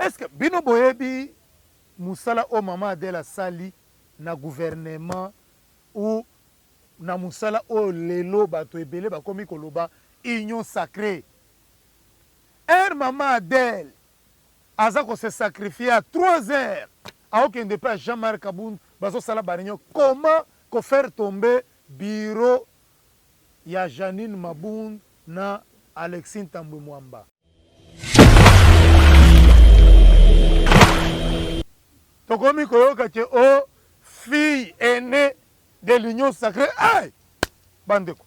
Est-ce que bino boyebi musala o mama de la sali na gouvernement ou na musala o lelo bato ebele bakomi koloba union sacrée. Maman Adèle aza ko se sacrifier à 3 heures aokende pas Jean-Marc Kabound bazo sala baréunion comment ko faire tomber bureau ya Janine Mabound na Alexine Tambwe Mwamba. Tokomi koyoka ke o fille aînée de l'union sacrée. Aïe bandeko.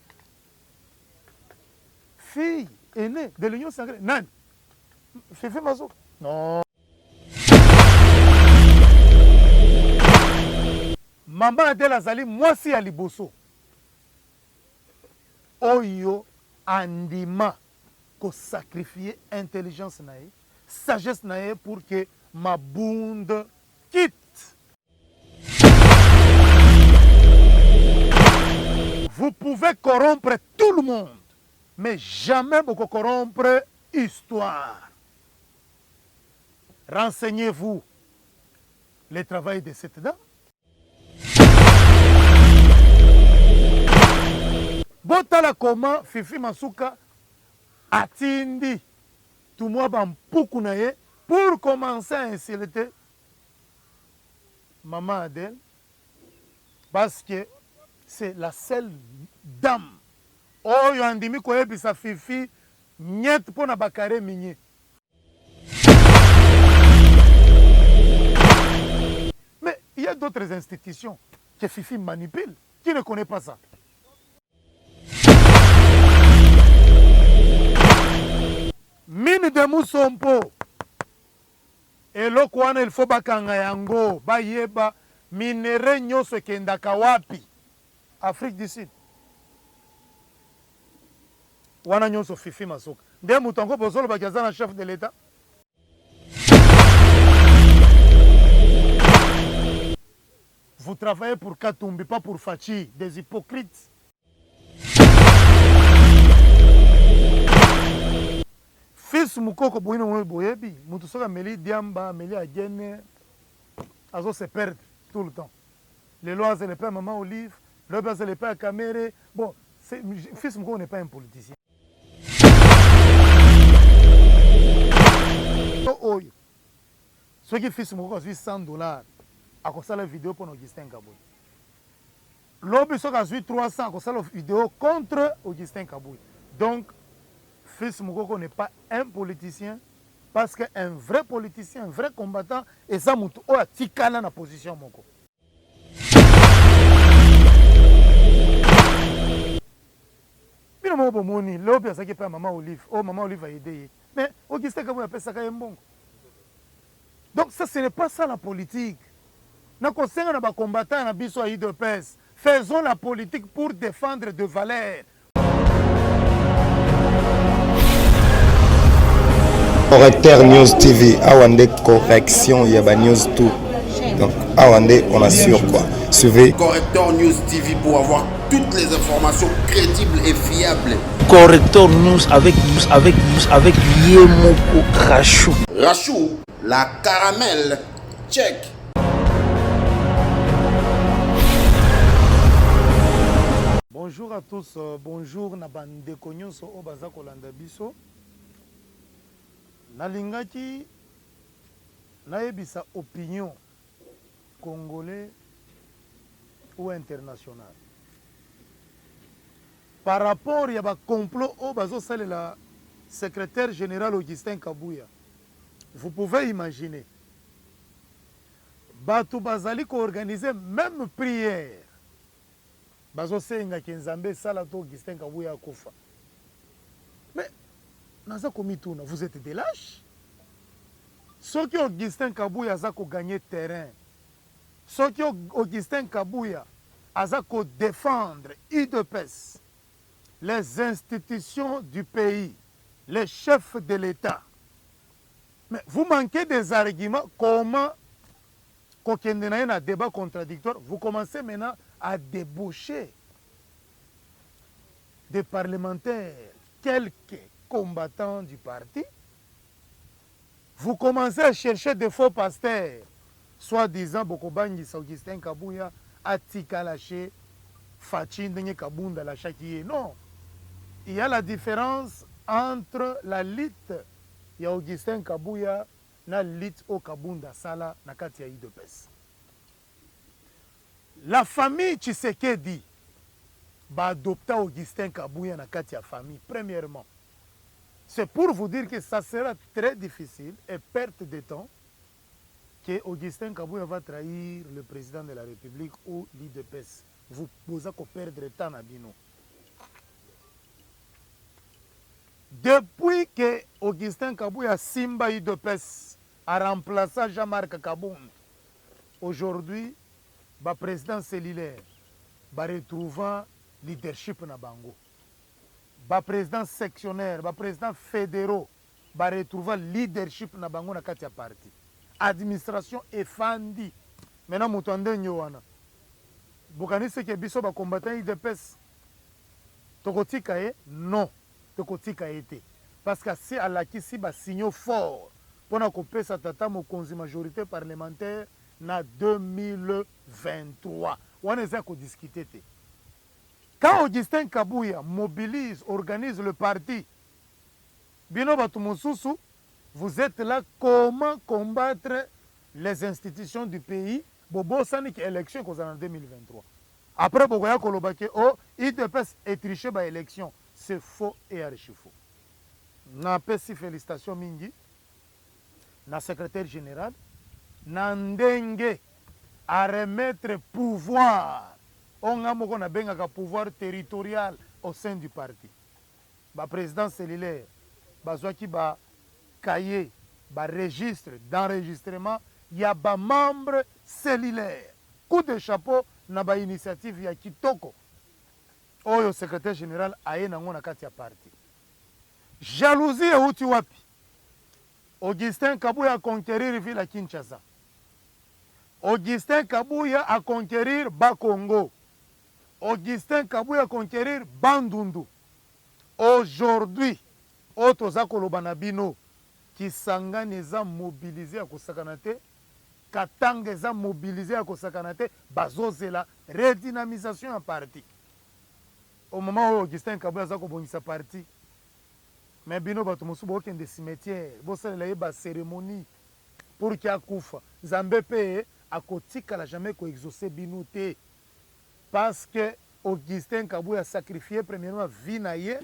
Fille aînée de l'union sacrée. Nani? Fifi Mazo? Non. Maman Adèle azali mwasi ya liboso. Oyo andima ko sacrifier intelligence na ye, sagesse na ye pour que Mabound quitte. Vous pouvez corrompre tout le monde, mais jamais vous corrompre histoire. Renseignez-vous le travail de cette dame. Botala comment Fifi Masuka atindi tout moi bampuku na ye pour commencer à insulter Maman Adèle parce que c'est la seule dame oyo andimi koyebisa Fifi nyet pona bakare minye. Mais il y a d'autres institutions que Fifi manipule. Qui ne connaît pas ça? Mine de Mousompo. Et l'okwana il faut bakanga yango. Bayeba minere nyoso kendaka wapi. Afrique du Sud. Wana nyoso Fifi Masuka. Nde mutango bozolo bakazana chef de l'État. Vous travaillez pour Katumbi, pas pour Fachi, des hypocrites. Fils Moukoko Bouino Boyebi, Moutousoka Meli Diamba, Meli Agene, Azo se perdre tout le temps. Les lois, c'est le père Maman Olive, le père, c'est le père Kamere. Bon, Fils Moukoko n'est pas un politicien. Ceux qui Fils Moukoko ont $100. À cause de la vidéo pour Augustin Kabouy. L'objet a 300 à cause de la vidéo contre Augustin Kabouy. Donc, Fils Moukoko n'est pas un politicien parce qu'un vrai politicien, un vrai combattant, et ça moutou a tikana na position moko. Bino mo bomoni, l'objet a ça qui fait Maman Olive. Oh, Maman Olive a aidé. Mais Augustin Kabouy a fait ça quand même bon. Donc, ça, ce n'est pas ça la politique. Faisons la politique pour défendre des valeurs. Correcteur News TV, Awande correction, Yaba News tout. Donc, Awande, on assure quoi. Suivez Correcteur News TV pour avoir toutes les informations crédibles et fiables. Correcteur News avec Yemoko Rachou. Rachou, la caramel, check. Bonjour à tous, bonjour na bande konyoso o baza kolanda biso. Nalingaki nayebisa opinion congolais ou international. Par rapport à ba complot au bazo salela secrétaire général Augustin Kabouya. Vous pouvez imaginer. Bato bazali ko organiser même prière. Bazo senga kenzambe sala to Augustin Kabouya akufa. Mais naza komituna, vous êtes des lâches. Ceux qui Augustin Kabouya a gagné terrain. Ceux qui Augustin Kabouya a défendre UDPS, les institutions du pays, les chefs de l'État. Mais vous manquez des arguments. Comment, quand il y a un débat contradictoire, vous commencez maintenant à débaucher des parlementaires, quelques combattants du parti, vous commencez à chercher des faux pasteurs, soi-disant bokobangisa Augustin Kabuya atika lâché Fachi ndenge Kabunda la chakiye. Non, il y a la différence entre la lutte ya Augustin Kabuya na lutte au Kabunda sala na kati ya UDPS. La famille Tshisekedi va adopter Augustin Kabuya na kati ya famille. Premièrement, c'est pour vous dire que ça sera très difficile et perte de temps que Augustin Kabuya va trahir le président de la République ou l'UDPS. Vous posez qu'on perdre le temps à Bino. Depuis que Augustin Kabuya Simba UDPS a remplacé Jean-Marc Kabound, aujourd'hui, le président cellulaire va retrouver leadership na bango. Le président sectionnaire, le président fédéraux va retrouver leadership na bango na kati ya parti. Administration efandi. Maintenant, mutande nyowana. Bokani seke biso ba combattant UDPS. Tokotika e? Non. Tokotika ete. Parce que si alakisi ba signaux fort pour na kopesa tata mokonzi majorité parlementaire na 2023. On est à discuter. Quand Augustin Kabuya mobilise, organise le parti, Bino Batumususu, vous êtes là comment combattre les institutions du pays. Bobo Sanik élection qu'on a en 2023. Après Bogoya Kolobake, oh, IDPS est triché par élection. C'est faux et archi faux. Na pesi félicitations mingi, na secrétaire général, na ndenge à remettre pouvoir. On a moko na benga pouvoir territorial au sein du parti. Ba président cellulaire, ba zwaki ba cahier, ba registre d'enregistrement, y a ba membre cellulaire. Coup de chapeau na ba initiative ya kitoko. Oyo secrétaire général aye nango na kati ya parti. Jalousie ya uti wapi? Augustin Kabuya a conquérir ville à Kinshasa. Augustin Kabuya a conquérir Bakongo. Augustin Kabuya a conquérir Bandundu. Aujourd'hui, Otoza Kolobana Bino, Kisanga neza mobilisé à Kosakanate, Katanga eza mobilisé à Kosakanate, Bazozela, redynamisation en parti. Au moment où Augustin Kabuya a kobongisa parti, mais Bino Batomosu boken de cimetière, bosa la yeba cérémonie pour qu'il akufa. Zambepe a kotika la jamais ko exaucer Bino te. Parce que Augustin Kabuya a sacrifié premièrement vie naie,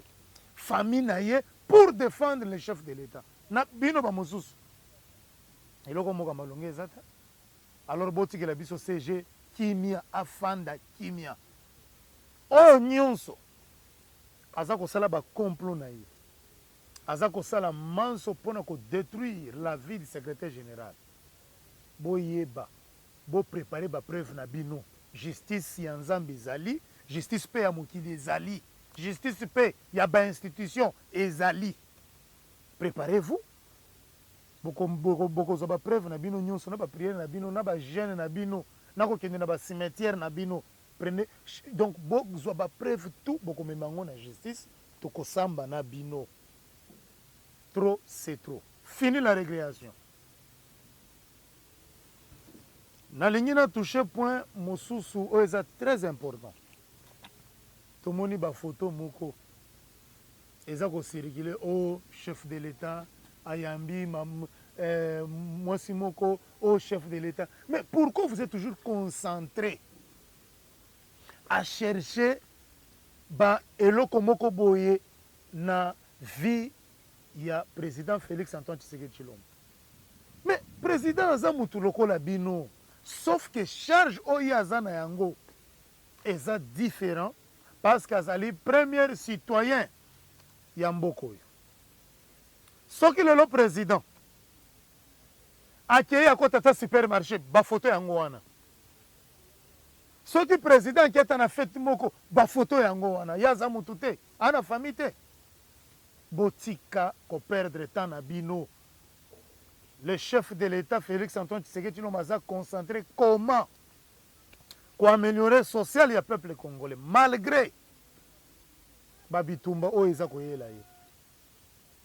famille naie pour défendre le chef de l'État. Na Bino Bamosus. Et là comme malongé zata. Alors boti que la biso CG kimia afanda kimia. Oh nyonso. Azako sala ba complot naie. Azako sala manso pona ko détruire la vie du secrétaire général. Boyeba, bo préparer ba preuve na bino. Justice ya nzambe ezali, justice pe ya mokili ezali, justice pe ya ba institution ezali. Préparez-vous. Boko zo ba preuve na bino nyonso na ba prière na bino na ba jeûne na bino na ko kende na ba cimetière na bino. Prenez donc boko zo ba preuve tout boko memango na justice to ko samba na bino. Trop, c'est trop. Fini la récréation. Nalingi na touché point mosusu o eza très important. Tomoni ba photo moko eza ko circuler au chef de l'État ayambi mwasi moko au chef de l'État. Mais pourquoi vous êtes toujours concentré à chercher ba eloko moko boye na vie il y a président Félix Antoine Tshisekedi Tshilombo. Mais président aza mutu lokola bino, sauf que charge oyo aza na yango eza différent parce qu'azali premier citoyen ya mboka oyo. Soki lelo président akei akotata supermarché bafoto yango wana. Soki président aketa na fête moko bafoto yango wana. Ya aza mutu te, ana famille te. Botika ko perdre temps na bino. Le chef de l'État Félix Antoine Tshisekedi Tshilombo a concentré comment améliorer social ya peuple congolais malgré babitumba o eza koyela ye.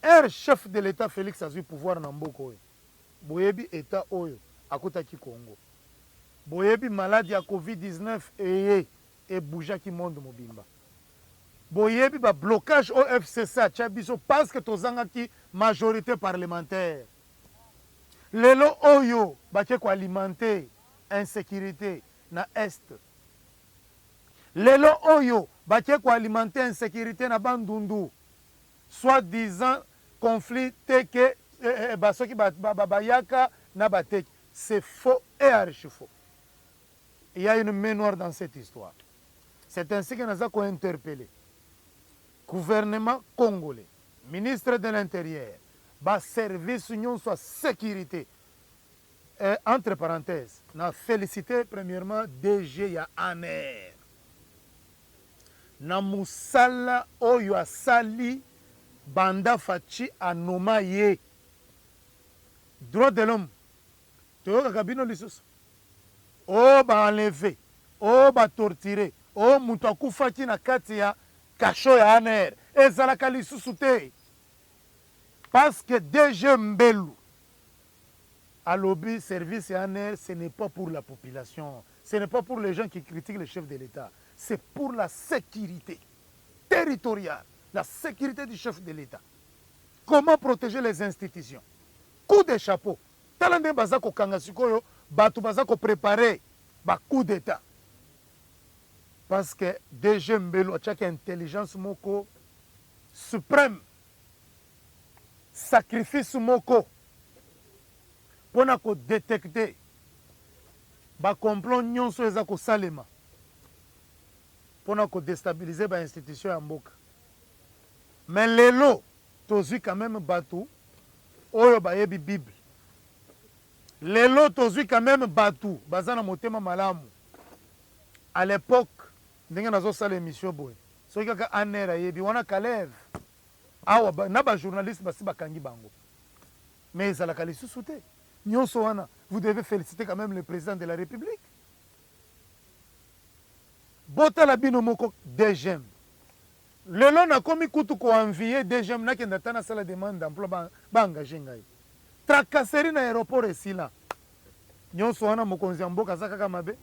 Er chef de l'État Félix a eu pouvoir na mboko oyo. boyebi état oyo akotaki Congo. Boyebi maladie ya COVID-19 et boujaki monde mobimba. Boyebi ba blocage au FCC atia biso parce que tozangaki majorité parlementaire. Lelo oyo batie ko alimenter insécurité na est. Lelo oyo batie ko alimenter insécurité na bandundu. Soi-disant conflit teke basoki bayaka na bateki. C'est faux et archi faux. Il y a une main noire dans cette histoire. C'est ainsi que nous avons interpellé gouvernement congolais, ministre de l'Intérieur, bas service union soit sécurité. Entre parenthèses, nous avons félicité premièrement DG ya ANER. Na musala oyo asali banda fachi anoma ye. Droit de l'homme. Toyoka kabino lisusu. O ba enlevé, o ba torturé, o mutu akufaki na kati ya kasho ya ANR. Ezalaka lisusu te. Parce que DG Mbelu à lobby service ya ANR, ce n'est pas pour la population, ce n'est pas pour les gens qui critiquent le chef de l'État, c'est pour la sécurité territoriale, la sécurité du chef de l'État. Comment protéger les institutions? Coup de chapeau. Talande baza ko kanga sikoyo, batu baza ko préparer ba coup d'état. Parce que DG Mbelu a chaque intelligence moko suprême. Sacrifice moko pona ko détecter ba complot nyonso eza ko salema. Pona ko déstabiliser ba institution ya mboka. Mais lelo tozui quand même batu oyo ba yebi Bible. Lelo tozui quand même batu bazana motema malamu. À l'époque ndenge nazo sala émission boy. Soki kaka anera yebi wana Kalev. Awa na ba journaliste basi bakangi bango. Mais ezalaka lisusu te. Nyonso wana, vous devez féliciter quand même le président de la République. Bota la bino moko DGM. Lelo na komi kutu ko envier DGM na kenda tana sala demande d'emploi ba engager ngai. Tracasserie na aéroport esila. Nyonso wana mokonzi ya mboka azaka kaka mabe.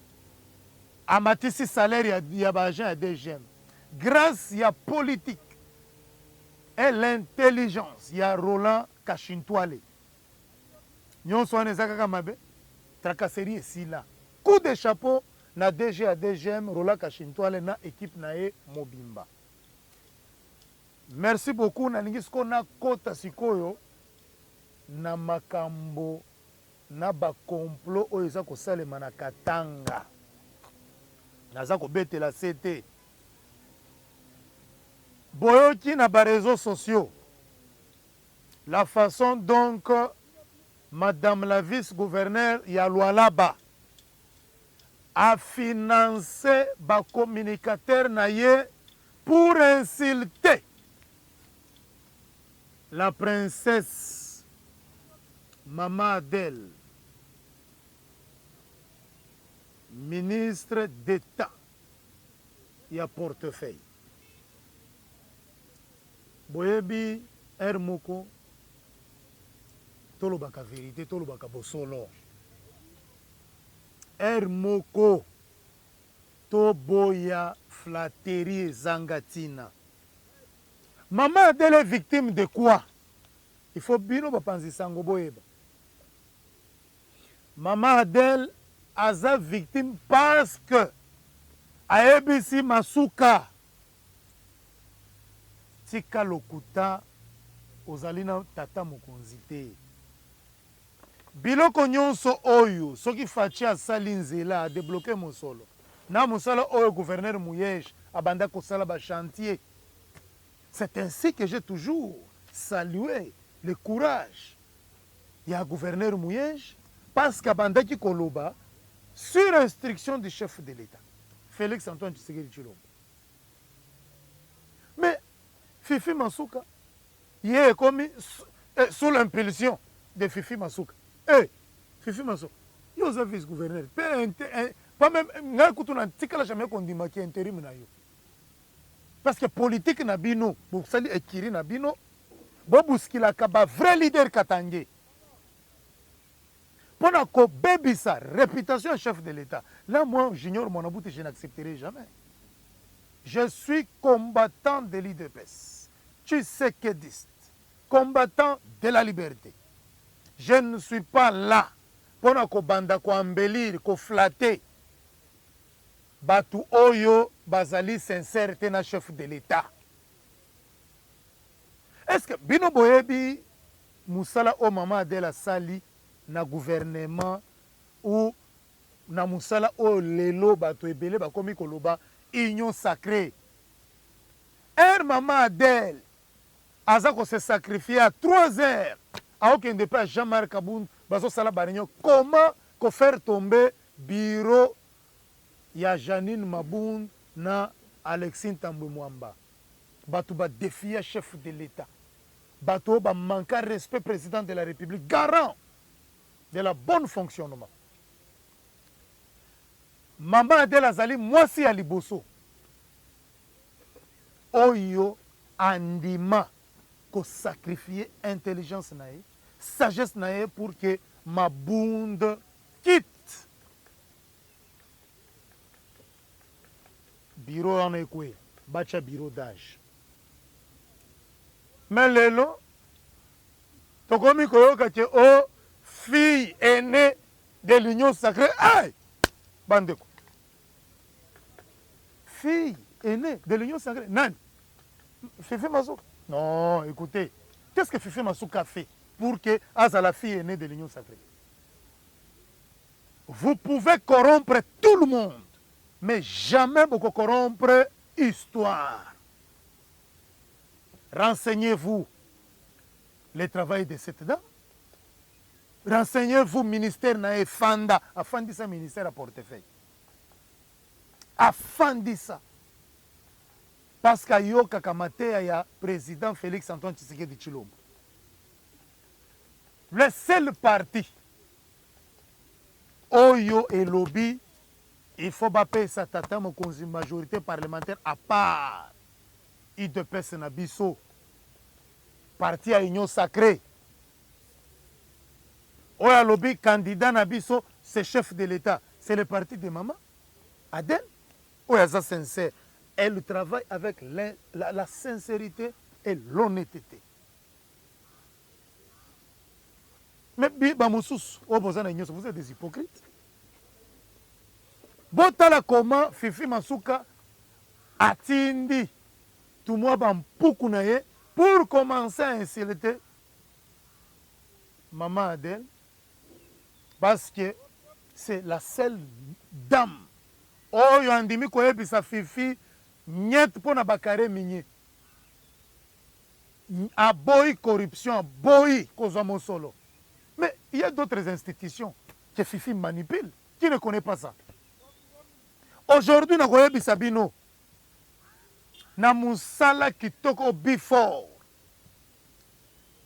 Amatisi salaire ya ba agent ya DGM. Grâce ya politique et l'intelligence ya Roland Kashintwale. Nyonso wana ezaka kaka mabe. Tracasserie esila. Coup de chapeau na DG ya DGM Roland Kashintwale na équipe na ye mobimba. Merci beaucoup na lingi siko na kota sikoyo na makambo na ba complot oyo eza kosalema na Katanga. Naza kobetela CT. Boyoki na ba réseaux sociaux. La façon donc Madame la vice-gouverneur ya Lualaba a financé ba communicateur na ye pour insulter la princesse Maman Adèle, ministre d'État, il y a portefeuille. Boyebi Hermoko, tolobaka vérité, tolobaka bosolo. Hermoko, toboya flatterie zangatina. Maman Adèle est victime de quoi? Il faut bien penser sango boyeba. Maman Adèle est victime parce que a ABC Masuka tika lokuta ozalina tata mokonzi te. Biloko nyonso oyo soki fachi asali nzela a débloqué mosolo. Na mosala oyo gouverneur Mouyej abanda kosala ba chantier. C'est ainsi que j'ai toujours salué le courage. Il y a gouverneur Mouyej parce qu'abandaki koloba sur instruction du chef de l'État, Félix Antoine Tshisekedi Tshilombo. Mais Fifi Masuka, il est commis sous l'impulsion de Fifi Masuka. Fifi Masuka, il y a un vice-gouverneur. Pas même, jamais qu'on dit qu'il y a intérim na yo. Parce que politique na bino, pour sali ekiri na bino, bobuskila ka ba vrai leader katangé. Pendant que baby ça, réputation chef de l'État. Là, moi, j'ignore mon about et je n'accepterai jamais. Je suis combattant de l'IDPS, tshisekedi, combattant de la liberté. Je ne suis pas là pendant que banda ko embellir, ko flatter. Batu oyo bazali sincère na chef de l'État. Est-ce que bino boyebi musala o mama Adela sali na gouvernement ou na musala o lelo bato ebele bakomi koloba union sacrée. Maman Adèle aza ko se sacrifier à 3 heures à aucun départ Jean-Marc Kabound bazo sala baréunion comment ko faire tomber bureau ya Janine Maboun na Alexine Tambwe Mwamba. Bato ba défier chef de l'État. Bato ba manquer respect président de la République, garant de la bonne fonctionnement. Maman Adèle azali mwasi ya liboso. Oyo andima ko sacrifier intelligence nae, sagesse nae pour que Mabound quitte bureau en ekwe, bacha bureau d'âge. Mais lelo, tokomi koyoka ke o fille aînée de l'union sacrée. Aïe! Bandeko. Fille aînée de l'union sacrée. Nan? Fifi Masuka? Non, écoutez. Qu'est-ce que Fifi Masuka a fait pour que Aza la fille aînée de l'union sacrée? Vous pouvez corrompre tout le monde, mais jamais beaucoup corrompre histoire. Renseignez-vous le travail de cette dame. Renseignez-vous ministère na Fanda. Afandi ça ministère à portefeuille. Afandi ça. Parce qu'il y a le président Félix Antoine Tshisekedi Tshilombo. Le seul parti Oyo et lobby, il faut payer sa tata une majorité parlementaire à part. IDPS Nabiso, parti à Union Sacrée. Oya lobby, candidat Nabiso, c'est chef de l'État. C'est le parti de maman. Adèle, Oya ça sincère. Elle travaille avec la sincérité et l'honnêteté. Mais vous êtes des hypocrites. Botala comment Fifi Masuka atindi tout moi bampuku na ye pour commencer à insulter maman Adèle parce que c'est la seule dame oyo andimi koyebisa Fifi nyet pona bakare minye aboyi corruption aboyi kozwa mosolo. Mais il y a d'autres institutions que Fifi manipule. Qui ne connaît pas ça? Aujourd'hui, na koyebisa bino na musala kitoko before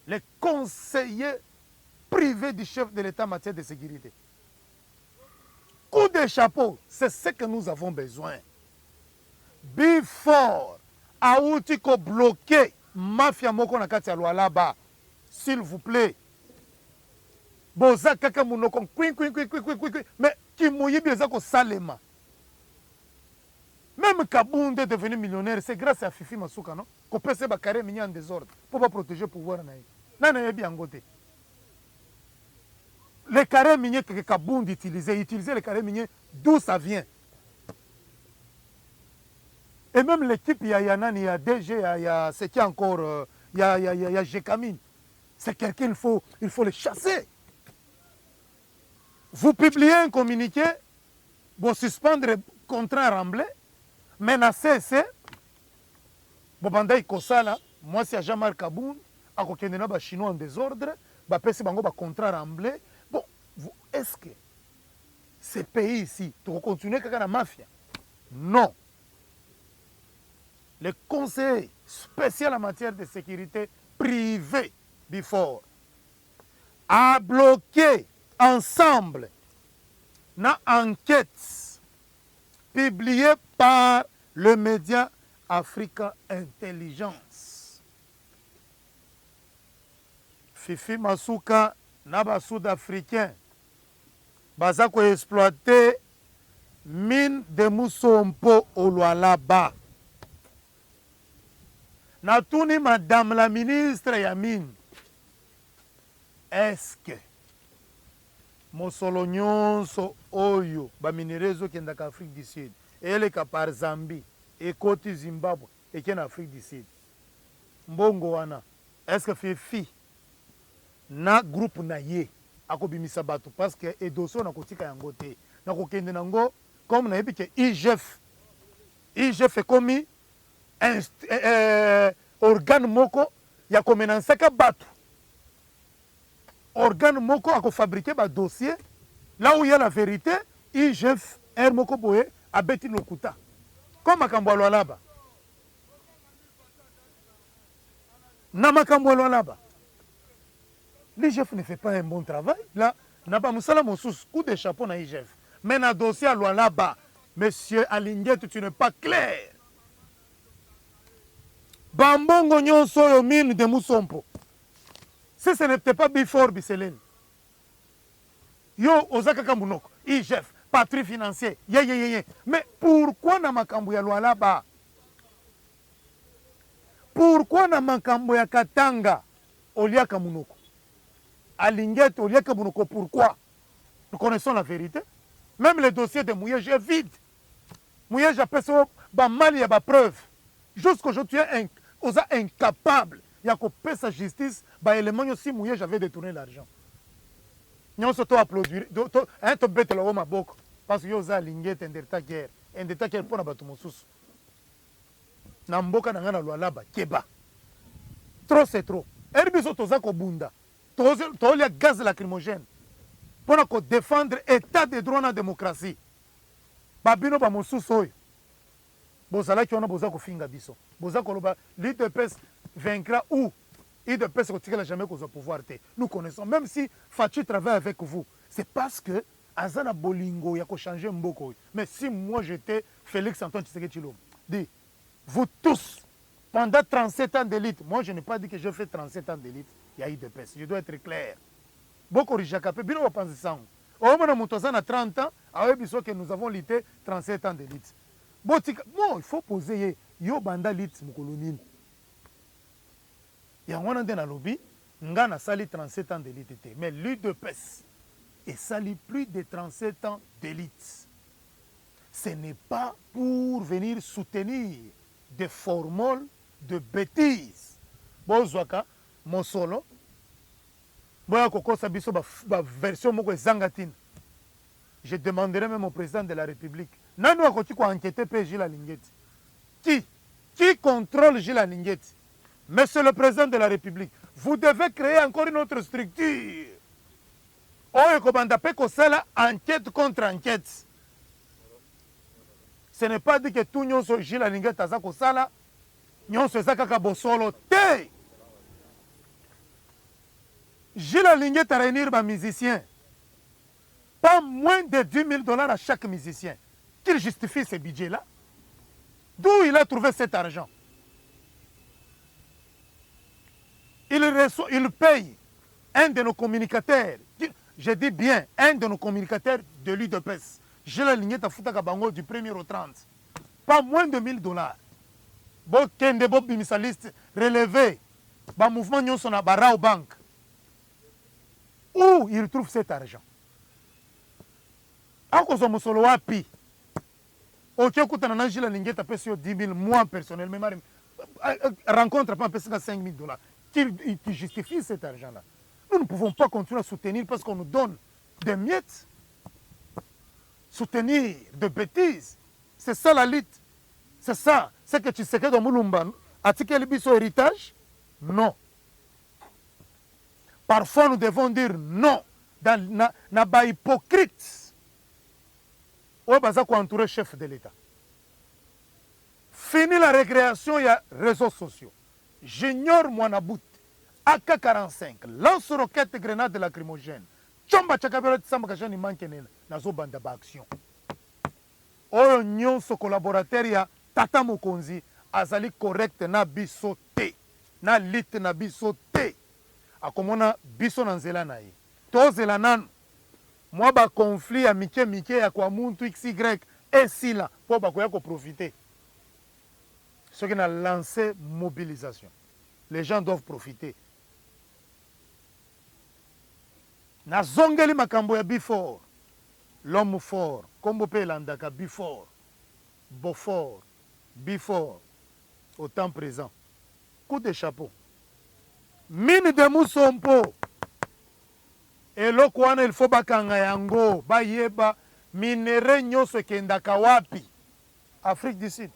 les conseillers privés du chef de l'État en matière de sécurité. Coup de chapeau, c'est ce que nous avons besoin. Before aouti ko bloquer mafia moko na kati ya Lualaba, s'il vous plaît. Boza kaka munoko mais qui mouille bien ça ko salema. Même Kabound est devenu millionnaire, c'est grâce à Fifi Masuka, non? Qu'on peut se carré mignon en désordre pour pas protéger le pouvoir. Non, bien goté. Les carrés miniers que Kabound utilisait les carrés miniers, d'où ça vient? Et même l'équipe, il y a Nani, il y a DG, il y a c'est qui encore, il y a Jekamine. C'est quelqu'un, il faut le chasser. Vous publiez un communiqué, vous suspendre le contrat remblai, menacer, c'est Bobanda Kosala, moi c'est Jean-Marc Kabound, à côté de nos Chinois en désordre, bah pèse bango bah contrat remblai. Bon, est-ce que ces pays ici, tu continuer avec la mafia? Non. Le conseil spécial en matière de sécurité privée, before, a bloqué ensemble une enquête publiée par le média Africa Intelligence. Fifi Masuka, Naba Sud-Africain, baza koexploite mine de Musompo au Lualaba. Natuni madame la ministre ya mine, est-ce que mosolo nyonso oyo baminerezo kendaka Afrique du Sud eleka par Zambie ekoti Zimbabwe eke na Afrique du Sud mbongo wana est-ce que Fifi na groupe na ye akobimisa bato parce que edoso na kotika yango te na kokende nango comme na yebi ke IGF ekomi organe moko ya komenansaka bato organe moko akofabrike ba dossier là où il y a la vérité IGF moko boye abeti lokuta comme makambo ya Lualaba na makambo ya Lualaba l'IGF ne fait pas un bon travail là n'a pas musala mosusu coup de chapeau na IGF mais na dossier à Lualaba monsieur Alinguet tu n'es pas clair bambongo nyonso oyo mine de Musompo si ce n'était pas before Biselene yo ozaka munoko IGF patrie financier mais pourquoi na makambo ya Lualaba pourquoi na makambo ya Katanga oliaka munoko Alinguet oliaka munoko pourquoi nous connaissons la vérité même le dossier de Mouyeja est vide Mouyeja appelle ça ba mal ya ba preuve jusqu'aujourd'hui tu es incapable ya kopesa sa justice ba élément aussi Mouyeja j'avais détourné l'argent nyonso to applaudir to betela wo maboko parce que yo za Alinguet ndeta guerre mpona bato mosusu na mboka na nga na Lualaba keba trop c'est trop biso toza kobunda tolia gaz lacrymogène mpona kodéfendre état de droit na démocratie babino bamosusu oyo bozalaki wana boza kofinga biso boza koloba l'UDPS vaincra ou UDPS kotikala jamais kozwa pouvoir te nous connaissons même si Fachi travaille avec vous c'est parce que aza na bolingo ya kochanger mboko oyo mais si moi j'étais Félix Antoine Tshisekedi Tshilombo dis vous tous pendant 37 ans d'élite moi je n'ai pas dit que je fais 37 ans d'élite ya UDPS je dois être clair boko rijaka pe bino bapanzi sango omona moto aza na 30 ans ayebi so que nous avons lité 37 ans d'élite botika bon il faut poser ye yo banda lit mokolo nini yango wana nde nalobi nga nasali 37 ans d'élite te mais l'UDPS esali plus de 37 ans d'élite ce n'est pas pour venir soutenir des formules de bêtises bozwaka mosolo boya kokosa biso ba version moko ezanga tina je demanderai même au président de la République nani akoki ko enquêter pe Gilles Alinguet qui contrôle Gilles Alinguet monsieur le président de la République vous devez créer encore une autre structure oyo kobanda pe kosala enquête contre enquête ce n'est pas dit que tout nyonso Gilles Alinguet aza kosala nyonso eza kaka bosolo te Gilles Alinguet a réunir ba musiciens pas moins de $10,000 à chaque musicien qu'il justifie ce budget là d'où il a trouvé cet argent il paye un de nos communicateurs je dis bien un de nos communicateurs de l'UDPS Gilles Alinguet a foutaka bango du 1er au 30 pas moins de $1,000 bo kende bo bimisa liste relevé ba mouvement nyonso na barao bank où il trouve cet argent akozwa mosolo wapi okekutana na Gilles Alinguet apesi yo 10 000 moi personnellement rencontre pas apesika $5,000 qui justifie cet argent là nous ne pouvons pas continuer à soutenir parce qu'on nous donne des miettes soutenir de bêtises c'est ça la lutte c'est ça c'est que tu sais que dans Moulumba atikeli biso héritage non parfois nous devons dire non dans na ba hypocrite oyo baza koentourer chef de l'État fini la récréation ya réseaux sociaux j'ignore Mwanabut AK-45 lance roquette grenade lacrymogène chomba chakabelo tsamba kashani manke nena nazo banda ba action oyo nyonso collaborateur ya Tata Mokonzi azali correct na biso te na lit na biso te akomona biso na nzela na ye tozela nanu Moi, ba conflit à mike ya kwa muntu XY et si là pour ba koya ko profiter. Ce qui a lancé mobilisation. Les gens doivent profiter. Na zongeli makambo ya before. L'homme fort, kombo pe landaka before. Beaufort, before. Au temps présent. Coup de chapeau. Mine de Mousompo. Eloko wana il faut bakanga yango bayeba minere nyonso ekendaka wapi Afrique du Sud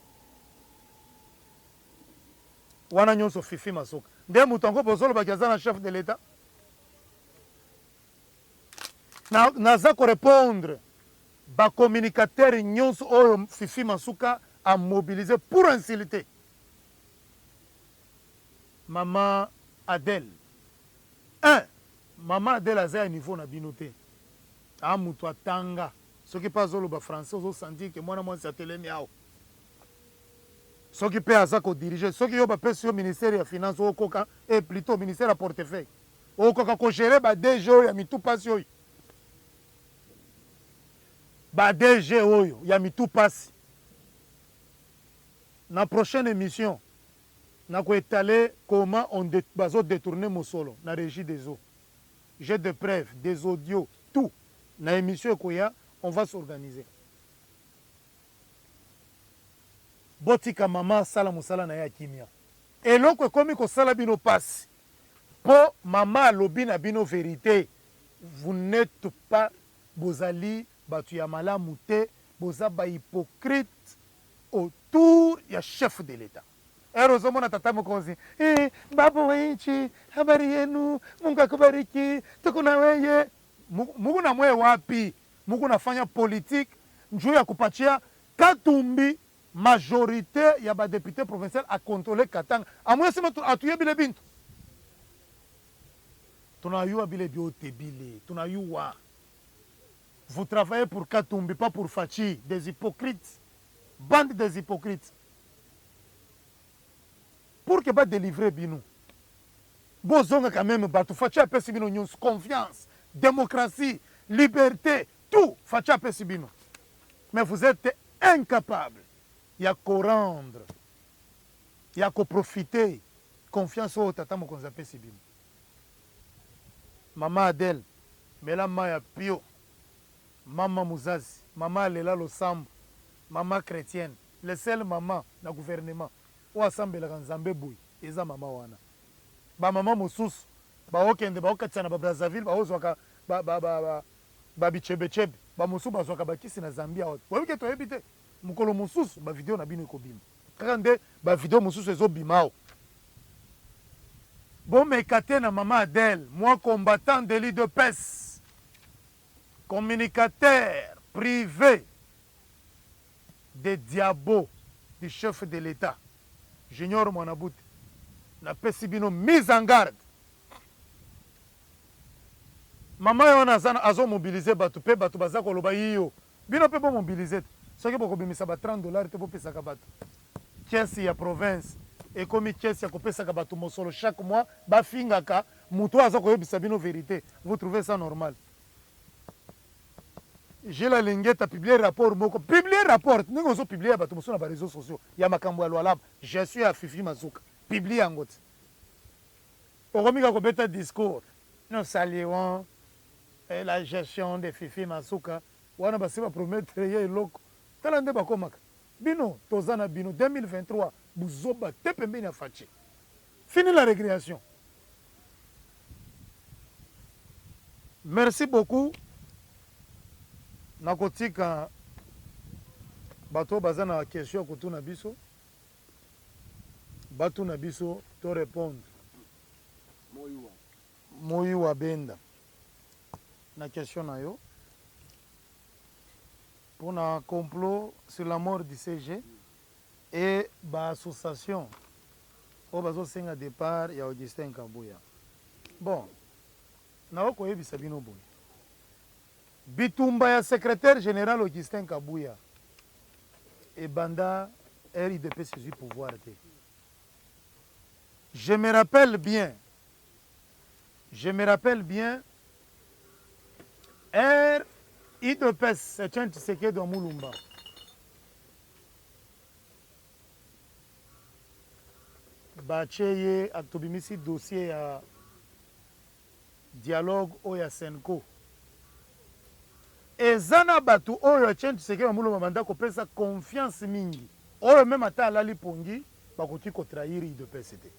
wana nyonso fifi masuka nde moto yango bozolobaki aza na chef de l'état naza korépondre bacommunicateur nyonso oyo fifi masuka amobilize pour insulter Maman Adèle. Maman Adèle aza ya niveau na bino te amutu atanga soki mpe azoloba français ozosentir ke mwana mwasi atelemi awa soki mpe aza kodirige soki yo bapesi yo ministère ya finance okoka plutôt ministère ya portefeuille okoka kogere badg oyo ya mitu pasi oyo badg oyo ya mitu pasi na prochaine émission nakoétaler comment on bazodétourne mosolo na régie des eaux. J'ai des preuves, des audios, tout. Na émission Koya, on va s'organiser. Botika mama sala musala na ya kimia. Et l'autre comme ko sala bino passe. Po mama lobi na bino vérité. Vous n'êtes pas bozali batu ya malamu te, boza ba hypocrite autour ya chef de l'État. Erozomona tata mkozi babu wenchi habari yenu Mungu akubariki tuko na weye Mungu na mwe wapi Mungu nafanya politique njoo ya kupatia Katumbi majorité ya ba député provincial a contrôler Katanga amwe sema atuye bile bintu tunayua bile biote bile tunayua. Vous travaillez pour Katumbi pas pour Fachi, des hypocrites, bande des hypocrites. Pour que ba délivrer bino bozonga quand même batu facha pesi bino news confiance démocratie liberté tout facha pesi bino mais vous êtes incapable ya ko rendre ya ko profiter confiance au tata mokonza pesi bino. Mama Adèle mela maya pio mama muzazi mama lela losambo mama chrétienne le seul maman na gouvernement o asambelaka nzambe boye eza mama wana bamama mosusu baokende baokatisa na babrazzaville baozwaka babichebechebe bamosusu bazwaka bakisi na zambia oyo oyebike toyebi te mokolo mosusu bavideo na bino ekobima kaka nde bavideo mosusu ezobima awo bomeka te na mama Adèle moi combattant de l'UDPS communicateur privé des diabos du chef de l'État Junior Mwanabuti na pesi bino mise en garde. Mama yona azo mobiliser batu pe batu baza koloba yiyo bino pe bo mobiliser soki boko bimisa ba $30 te bo pesa ka batu Thiès ya province et comme Thiès ya kopesa ka batu mosolo chaque mois ba fingaka muto azo koyebisa bino vérité. Vous trouvez ça normal? J'ai la linguette à publier rapport moko publier rapport ningo zo publier batu mosona ba réseaux sociaux ya makambo ya lwalaba je suis à Fifi Mazuka publier angote okomika ko beta discours nous saluons la gestion de Fifi Mazuka wana basi ba promettre ye eloko tala nde bakomaka bino tozana bino 2023 buzoba te pembeni ya fachi fini la récréation. Merci beaucoup. Nakotika bato baza na question kutuna biso batu na biso to répondre moyi wa benda na question na yo pour un complot sur la mort du CG et ba association o bazo senga départ ya Augustin Kabuya. Bon na oko yebisa bino boye bitumba ya secrétaire général Augustin Kabuya et banda RIDP saisi pouvoir te. Je me rappelle bien IDPS Etienne Tshisekedi Mulumba bacheye atobimisi dossier ya dialogue oya Senko ezana batu oyo Etienne Tshisekedi Mulumba banda kopesa confiance mingi oyo même ata alali pongi bakoki kotrahir IDPS te.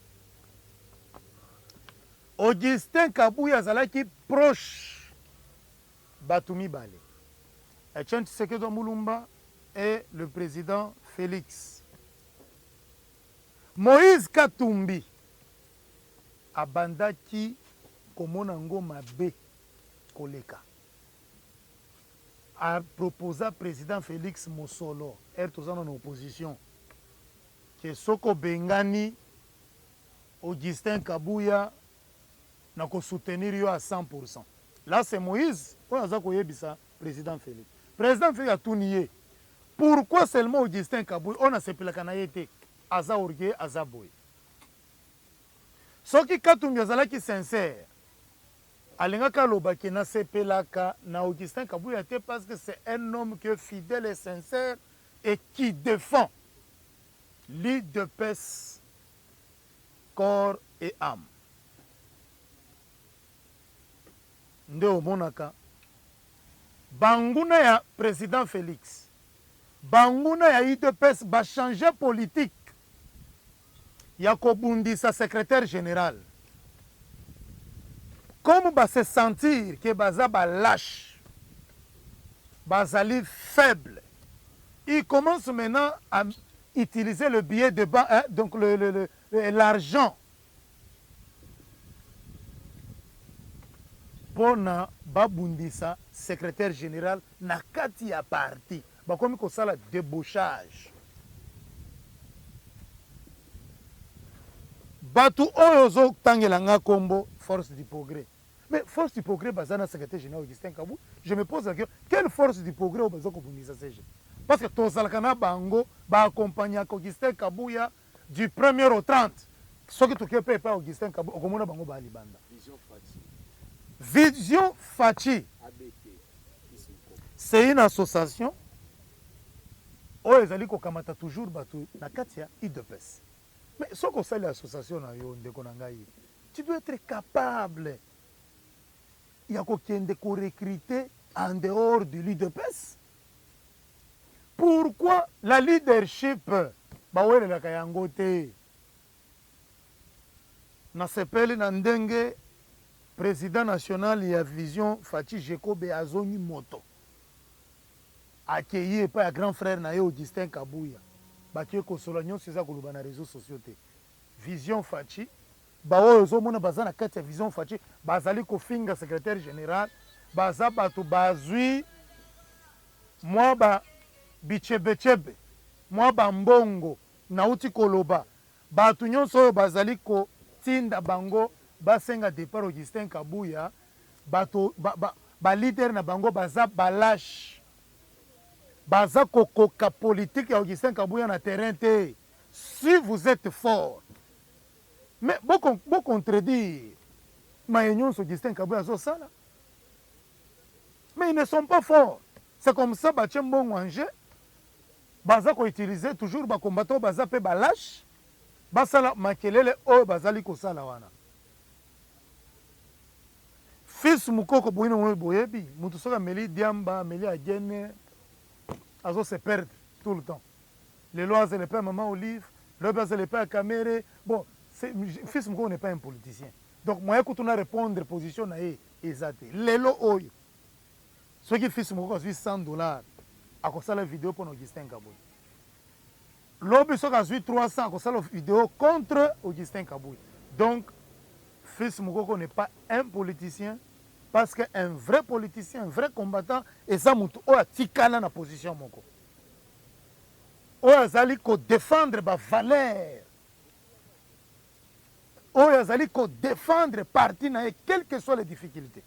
Augustin Kabuya azalaki proche batu mibale Etienne Tshisekedi Mulumba et le président Félix. Moïse Katumbi abandaki komona ngo mabe koleka a proposé président Félix Mosolo tozana na opposition ke soko bengani Augustin Kabuya na ko soutenir yo à 100%. Là c'est Moïse oyo aza koyebisa président Félix. Président Félix a tout nié. Pourquoi seulement Augustin Kabuya on a sepelaka na yete aza orgueil aza boy. Soki Katumbi azalaki sincère alingaka lobaki na sepelaka na Augustin Kabuya te parce que c'est un homme qui est fidèle et sincère et qui défend l'IDPS corps et âme. Nde omonaka banguna ya président Félix banguna ya IDPS ba changer politique ya kobundisa secrétaire général comme ba se sentir que baza ba lâche bazali faible. Il commence maintenant à utiliser le billet de banque, donc l'argent pour na babundisa secrétaire général na kati ya parti bakomi kosala débauchage. Batu oyo zo tangelanga kombo force du progrès. Mais force du progrès bazana secrétaire général Augustin Kabuya, je me pose la question, quelle force du progrès au besoin kobundisa CG? Parce que tozalaka na bango ba accompagner Augustin Kabuya du 1er au 30. Ce que tu peux pas Augustin Kabuya okomona bango ba libanda. Vision Fachi. C'est une association oyo ezali kokamata toujours batu na kati ya IDPS. Mais ce qu'on sait l'association na yo ndeko na ngai, tu dois être capable ya kokende ko recruter en dehors de l'IDPS. Pourquoi la leadership bawelelaka yango te? Na sepeli na ndenge président national ya Vision Fachi Jekobe azongi moto accueilli par un grand frère na Augustin Kabuya bakie kosola nyonso eza koloba na réseaux sociaux te. Vision Fachi baoyo ozomona baza na kati ya Vision Fachi bazali kofinga secrétaire général baza bato bazwi mwa ba bichebechebe mwa bambongo nauti koloba bato nyonso oyo bazali kotinda bango basenga départ Augustin Kabuya bato ba leader na bango baza balash baza kokoka politique ya Augustin Kabuya na terrain te. Si vous êtes fort mais bon contredire maye nyonso Augustin Kabuya zo sala mais ils ne sont pas forts. C'est comme ça batie mbongo en jeu baza ko utiliser toujours ba combattant baza pe balash basala makelele oyo bazali kosala wana. Fils mukoko boyino mwe boyebi mutu soka meli diamba meli agene azo se perdre tout le temps. Les lois c'est le père maman Olive, le père c'est le père Kamere. Bon, fils mukoko n'est pas un politicien. Donc moi écoute on a répondre position na ezate. Lelo oyo. Ce qui fils mukoko a $100 à cause la vidéo pour Augustin Kabuya. L'homme soka a 300 à cause la vidéo contre Augustin Kabuya. Donc fils mukoko n'est pas un politicien. Parce qu'un vrai politicien, un vrai combattant, et ça moutou oya tikala na position moko. Oya zali ko défendre ba valeur. Oya zali ko défendre parti na quelles que soient les difficultés.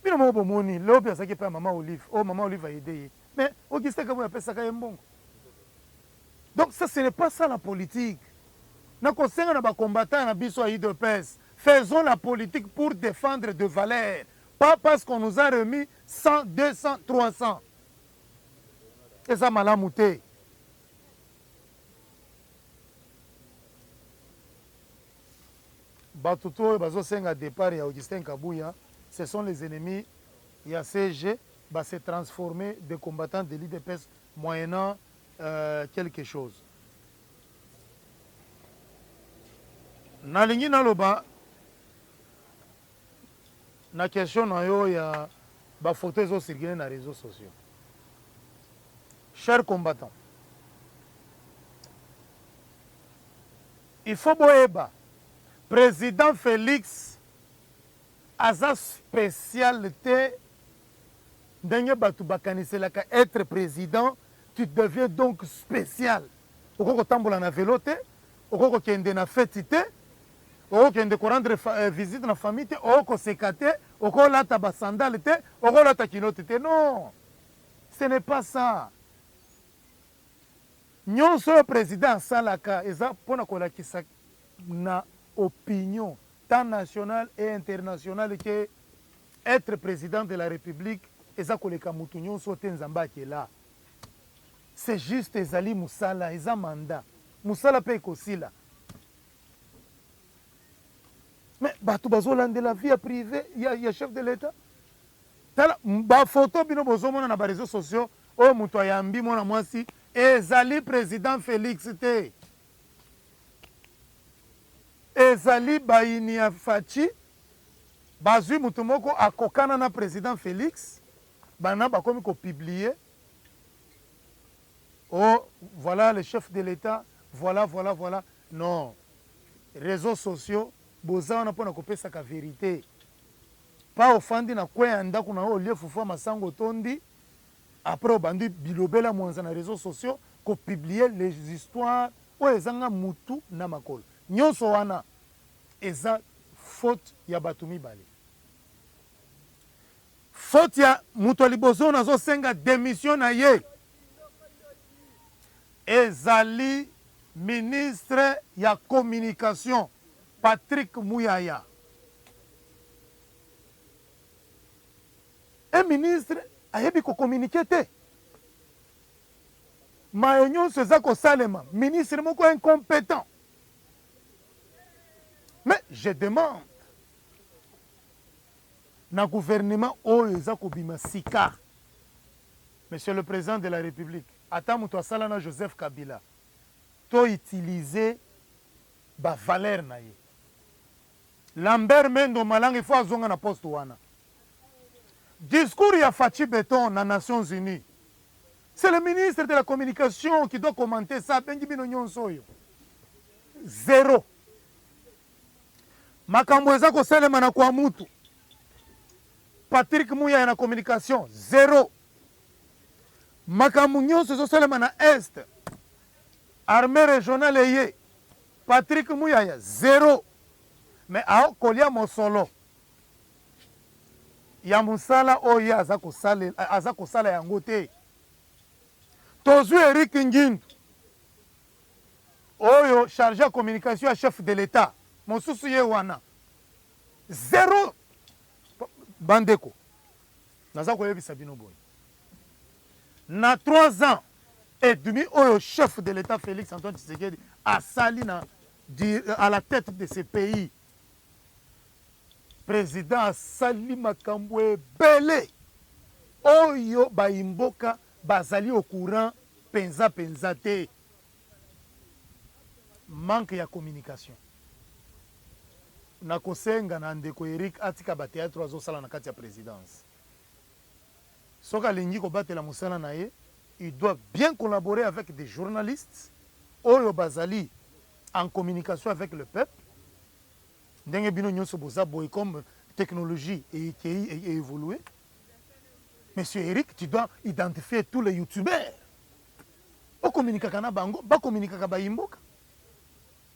Bino mo bomoni, lobi azaki pa maman Olive. Oh maman Olive a aidé. Mais Augustin Kabuya pesa ka mbongo. Donc ça ce n'est pas ça la politique. Na ko senga na ba combattant na biso a IDPS. Faisons la politique pour défendre des valeurs, pas parce qu'on nous a remis 100, 200, 300. Et ça m'a lamouté. Batuto et Bazosenga départ et Augustin Kabouya, ce sont les ennemis. Il y a CG, va se transformer de combattants de l'IDPS moyennant quelque chose. Nalingi naloba na question na yo ya ba photo zo circuler na réseaux sociaux. Chers combattants, il faut boeba président Félix aza spécialité ndenge batu bakaniselaka être président, tu deviens donc spécial. Okoko tambola na vélo te, okoko kende na fête te, okoko kende ko rendre visite na famille te, okoko seka te, okoko lata ba sandale te, okoko lata kilote te. Non, ce n'est pas ça. Nyonso oyo président asalaka eza mpona kolakisa na opinion tant nationale et internationale que être président de la République eza koleka mutu nyonso te nzambe akela. C'est juste ezali musala, eza mandat. Musala pe ekosila. Mais bato bazolandela vie privée ya chef de l'État. Tala ba photo bino bozomona na ba réseaux sociaux oyo mutu ayambi mwana mwasi ezali président Félix te. Ezali bayini ya faci bazwi mutu moko akokana na président Félix bana bakomi kopublier. Oh, voilà le chef de l'État, voilà. Non. Réseaux sociaux, boza on a pas na kopesa ka vérité. Pas offandi na kwe ndako na olie fufa masango tondi. Après obandi bilobela mwanza na réseaux sociaux ko publier les histoires o ezanga mutu na makolo. Nyonso wana eza faute ya batumi bale. Faute ya mutu libozo na zo senga démission na ye. Ezali ministre ya communication Patrick Mouyaya. Un ministre ayebi ko communiquer te. Maenyon se za ko salema, ministre moko incompétent. Mais je demande na gouvernement oyo eza ko bima sika. Monsieur le président de la République, ata mutu asala na Joseph Kabila to utiliser ba valeur na ye. Lambert Mendo Malanga il faut azonga na poste wana. Discours ya Fachi Beton na Nations Unies. C'est le ministre de la communication qui doit commenter ça. Bengi bino nyonso yo. Zéro. Makambo eza ko selema na kwa mutu. Patrick Mouyaya na communication. Zéro. Makambo nyonso ezosalema na Est. Armée régionale ye. Patrick Mouyaya. Zéro. Mais ao kolia mosolo. Ya musala oyo aza kosala yango te. Tozwi Eric Ngindu. Oyo chargé ya communication ya chef de l'État. Mosusu ye wana. Zéro. Bandeko. Naza koyebisa bino boy. Na 3 ans et demi oyo chef de l'État Félix Antoine Tshisekedi asali à la tête de ce pays. Président asali makambo ebele oyo baimboka bazali au courant penza te. Manque ya communication. Nakosenga na ndeko Eric atika ba théâtre azosala na kati ya présidence. Soka lingi ko batela musala na ye, il doit bien collaborer avec des journalistes oyo bazali en communication avec le peuple. Ndenge bino nyonso boza boy comme technologie et évolué. Monsieur Eric, tu dois identifier tous les youtubeurs. O communiquer kana bango, ba communiquer ka baimboka.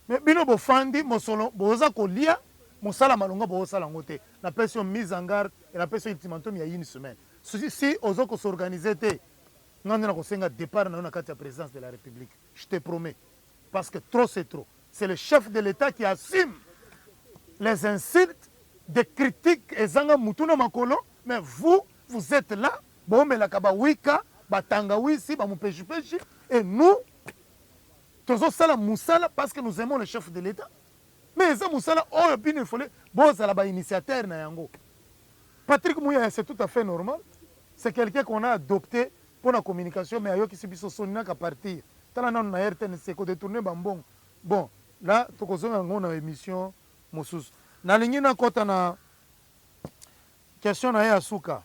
Mais bino bo fandi mosolo boza kolia mosala malonga bosala ngote. La personne mise en garde et la personne ultimatum il y a une semaine. Si ozoko s'organiser te ngandi na kosenga départ na kati ya présidence de la République. Je te promets parce que trop c'est trop. C'est le chef de l'État qui assume les insultes des critiques ezanga mutuna makolo, mais vous êtes là, bon mais la kaba wika, batanga wisi, ba mupeshi peshi, et nous, tozo sala musala parce que nous aimons le chef de l'État. Mais ça musala, oh bien il faut bon ça la ba initiateur na yango. Patrick Mouya, c'est tout à fait normal. C'est quelqu'un qu'on a adopté pour la communication, mais ayo qui se biso sonina ka partir. Tala na na RTNC ko détourner bambong. Bon, là to ko zonga ngona émission mosusu. Na lingi na kota na question na ya suka.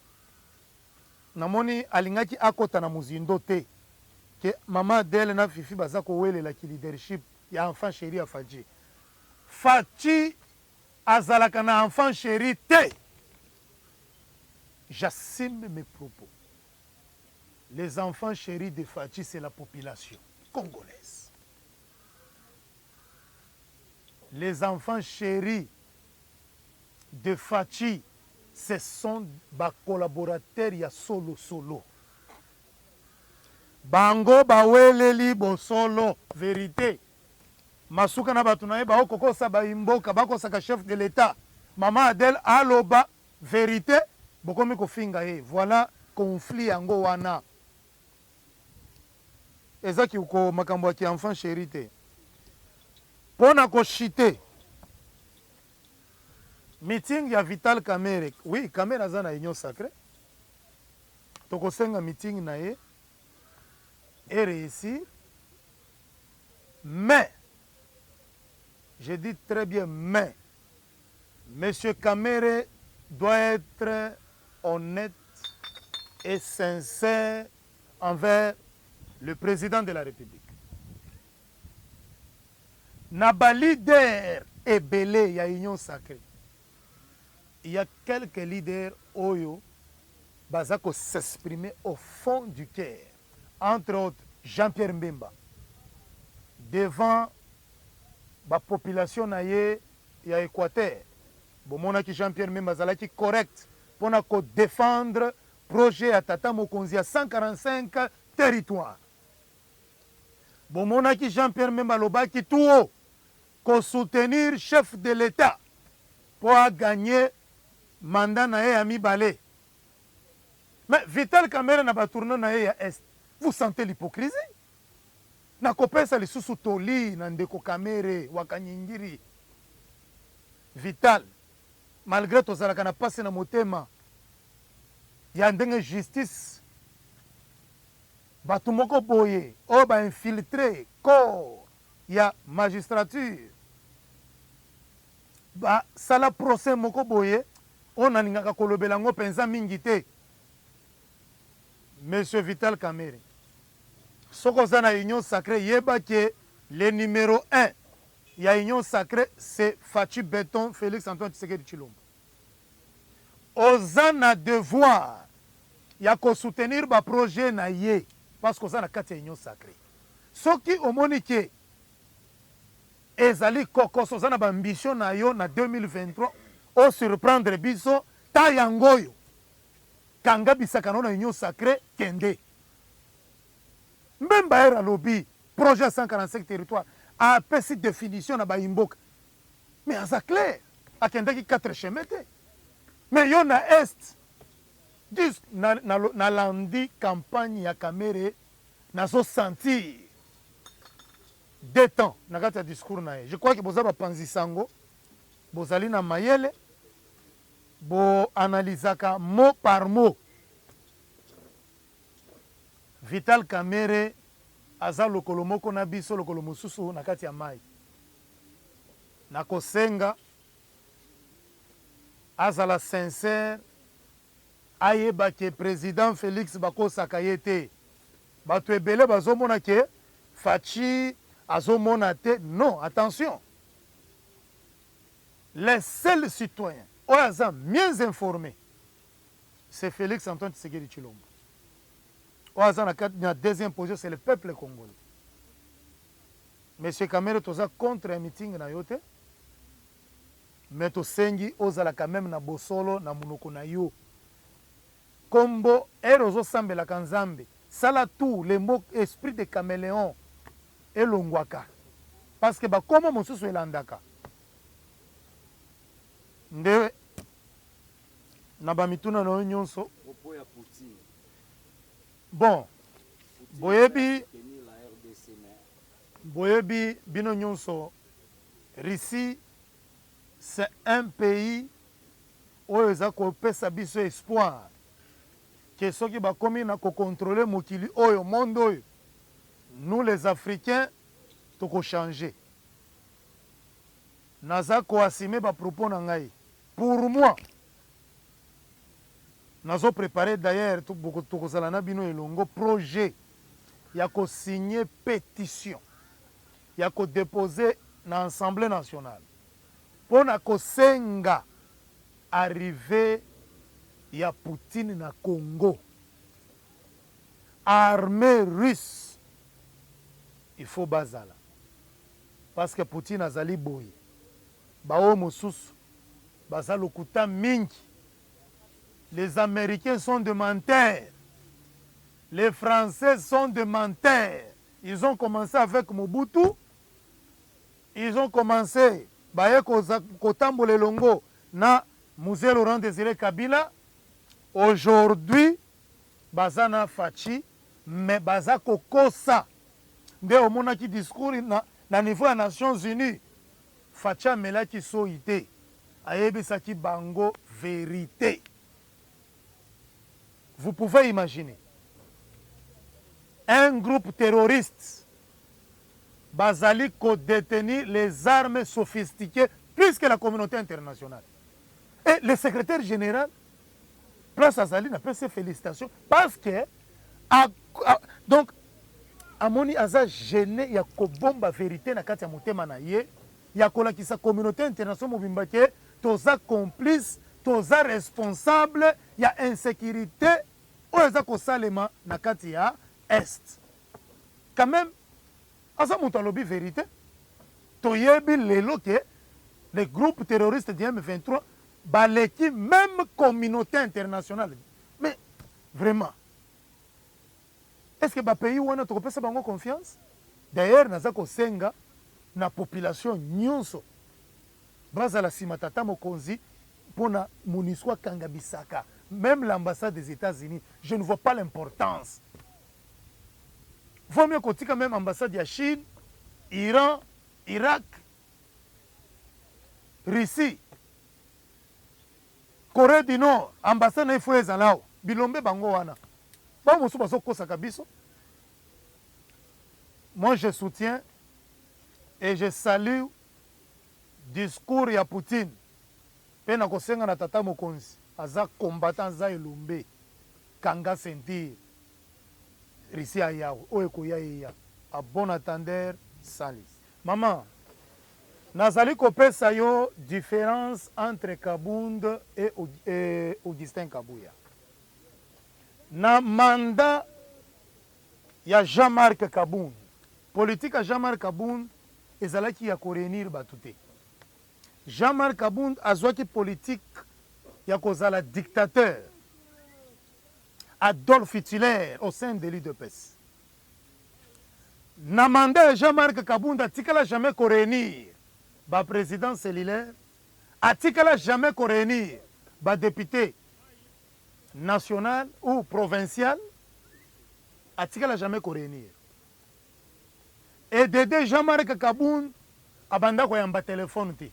Namoni alingaki akota na muzindo te. Que maman d'elle na fifi baza ko wele la leadership ya enfant chéri ya Fachi. Fachi azalaka na enfant chéri te. J'assume mes propos. Les enfants chéris de Fachi, c'est la population congolaise. Les enfants chéris de Fachi, ce sont des collaborateurs, il y a solo. Bango baweleli bo solo, vérité. Masuka na batunaye ba okoko sa ba imboka bako saka chef de l'État. Maman Adèle aloba, vérité. Bokomi kofinga ye. Voilà conflit yango wana. Ezaki uko makambo ki enfant chéri te. Pona ko chite. Meeting ya Vital Kamerhe. Oui, Kamerhe aza na union sacrée. Toko senga meeting na ye. Et réussir. Mais, je dis très bien mais, Monsieur Kamerhe doit être honnête et sincère envers le président de la République. Naba leader et belé, il y a union sacrée. Il y a quelques leaders oyo bazako s'exprimer au fond du cœur. Entre autres, Jean-Pierre Mbemba. Devant la population naye ya Équateur. Bomona ki Jean-Pierre Mbemba zalaki correct pour défendre le projet à Tata Mokonzi à 145 territoires. Bomona ki Jean-Pierre Mbemba lobaki tout haut ko soutenir chef de l'État pour gagner mandat naye ya mibale. Mais Vital Kamerhe na batourna naye ya Est. Vous sentez l'hypocrisie? Na kopesa lisusu toli na ndeko Kamerhe wakanyingiri. Vital, malgré tozalaka na pasi na motema ya ndenge justice bato moko boye oyo bainfiltre corps ya magistrature basala procès moko boye oyo nalingaka kolobela yango mpenza mingi te. Monsieur Vital Kamerhe, soko za na union sacrée yeba ke le numéro 1 ya union sacrée c'est Fachi Béton Félix Antoine Tshisekedi Tshilombo. Oza na devoir ya ko soutenir ba projet na ye parce que oza na kati ya union sacrée. Soki omoni ke ezali kokos oza na ba ambition na yo na 2023 o surprendre biso ta yangoyo kanga bisaka na union sacrée kende. Mbemba era lobby projet 145 territoires a pesi définition na ba imboka. Mais aza clair akendaki 4 chemins te. Mais yo na est dis na landi campagne ya Kamerhe nazo sentir deux temps na kati ya discours na ye. Je crois que boza bapanzisango bozali na mayele bo analysaka mot par mot. Vital Kamerhe aza lokolo moko na biso lokolo mosusu na kati ya mai. Na kosenga azala sincère ayeba ke président Félix bakosaka ye te. Bato ebele bazomona ke Fachi azomona te. Non, attention. Les seuls citoyens oyo aza mieux informés c'est Félix Antoine Tshisekedi Tshilombo. Oyo aza na deuxième position c'est le peuple congolais. Monsieur Kamerhe toza contre un meeting na yo te. Mais tosengi ozala quand même na bosolo na munoko na yo. Kombo erozo sambela kanzambe. Sala tout le mot esprit de caméléon elongwaka. Parce que ba komo mosusu elandaka. Nde na bamituna na yo nyonso. Bon, boyebi bino nyonso, Russie c'est un pays oyo eza kopesa biso espoir ke soki bakomi na kokontrole mokili oyo monde oyo, nous les Africains tokochange. Naza koasime bapropos na ngai. Pour moi, nazo préparé d'ailleurs tokozala na bino elongo projet ya ko signer pétition ya ko déposer na Assemblée nationale pona ko senga arrivé ya Poutine na Congo, armée russe, il faut bazala parce que Poutine azali boye bao mosusu baza lokuta mingi. Les Américains sont des menteurs. Les Français sont des menteurs. Ils ont commencé avec Mobutu. Ils ont commencé baye kotambola longo na Musée Laurent Désiré Kabila. Aujourd'hui, baza na Fachi, mais baza kokosa. Nde omona ki discours na niveau ya Nations Unies. Facha melaki soite. Ayebisaki bango vérité. Vous pouvez imaginer un groupe terroriste bazali ko détenir les armes sophistiquées plus que la communauté internationale. Et le secrétaire général, Place Azali, n'a pas ses félicitations parce que donc amoni aza gêné ya ko bomba vérité na kati ya motema na ye ya ko la ki sa communauté internationale mobimba ke toza complice, toza responsable ya insécurité oyo eza kosalema na kati ya est. Quand même, aza moto alobi vérité, toyebi lelo ke les groupes terroristes du M23 baleki même communauté internationale. Mais vraiment, est-ce que ba pays wana tokopesa bango confiance? D'ailleurs, naza kosenga na population nyonso bazala sima tata mokonzi pona MONUSCO kanga bisaka. Même l'ambassade des États-Unis, je ne vois pas l'importance. Vaut mieux qu'on tika même ambassade de Chine, Iran, Irak, Russie, Corée du Nord, ambassade na ifo ezalao, bilombe bango wana. Ba mosu baso kosaka biso. Moi je soutiens et je salue discours ya Poutine. Pena kosenga na tata mokonzi. Aza combattant za elumbe kanga sentir Russie ayao oeko ya a bon attendeur salis. Maman, nazali kopesa yo différence entre Kabound et Augustin Kabuya. Na mandat ya Jean-Marc Kabound, politique ya Jean-Marc Kabound ezalaki ya koréunir batute. Jean-Marc Kabound azwaki politique ya kozala dictateur Adolphe Hitler au sein de l'UDPS. Na mandat Jean-Marc Kabound atikala jamais koréunir ba président cellulaire, atikala jamais koréunir ba député national ou provincial, atikala jamais koréunir. Et Dédé Jean-Marc Kabound abanda koyamba téléphone te,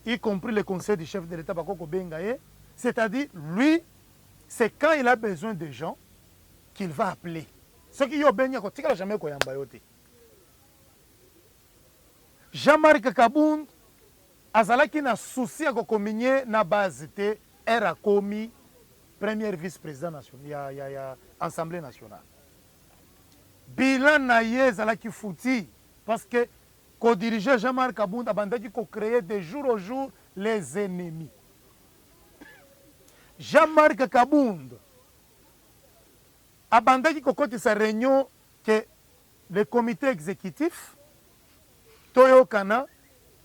y compris le conseil du chef de l'État Bakoko Bengaye, c'est-à-dire lui, c'est quand il a besoin de gens qu'il va appeler. Ce qui est bien, c'est qu'il n'a jamais koyambayote. Jean-Marc Kabound azalaki na souci à communier na base te era komi premier vice-président national ya Assemblée nationale. Bilan na ye azalaki fouti parce que co-dirigeant Jean-Marc Kabound abandaki ko créer de jour au jour les ennemis. Jean-Marc Kabound abandaki ko koti sa réunion que le comité exécutif Toyo Kana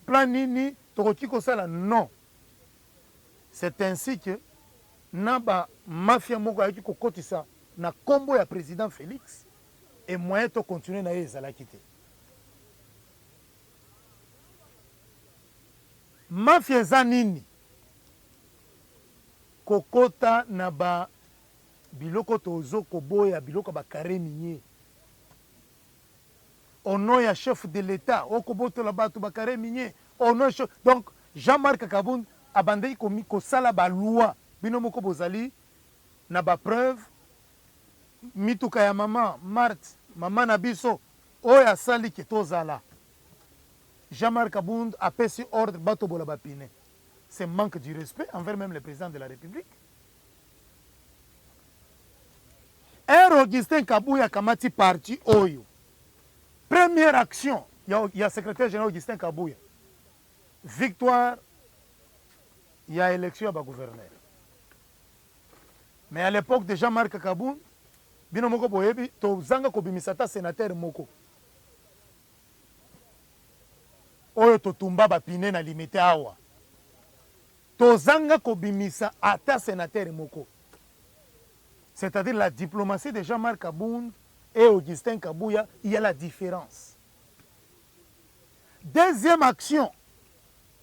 plan nini tokoki kosala non. C'est ainsi que naba mafia moko ayaki ko koti sa na kombo ya président Félix et moyen to continuer na ezalaki te. Mafia eza nini? kokota na ba biloko tozo koboya biloko ba carré minier au nom ya chef de l'état okobotola bato ba carré minier au nom donc Jean-Marc Kabound abandaki kosala ba loi bino moko bozali na ba preuve mituka ya mama Marthe mama na biso oyo asali ke tozala. Jean-Marc Kabound apesi ordre bato bola bapine. C'est manque du respect envers même le président de la République. Augustin Kabouya Kamati parti Oyo. Première action, il y a secrétaire général Augustin Kabouya. Victoire, il y a élection à gouverneur. Mais à l'époque de Jean-Marc Kabound, bino moko boyebi to zanga ko bimisata sénateur moko. Oyo to tumba ba pine na limité awa. To zanga ko bimisa ata sénateur moko. C'est-à-dire la diplomatie de Jean-Marc Kabound et Augustin Kabouya, il y a la différence. Deuxième action,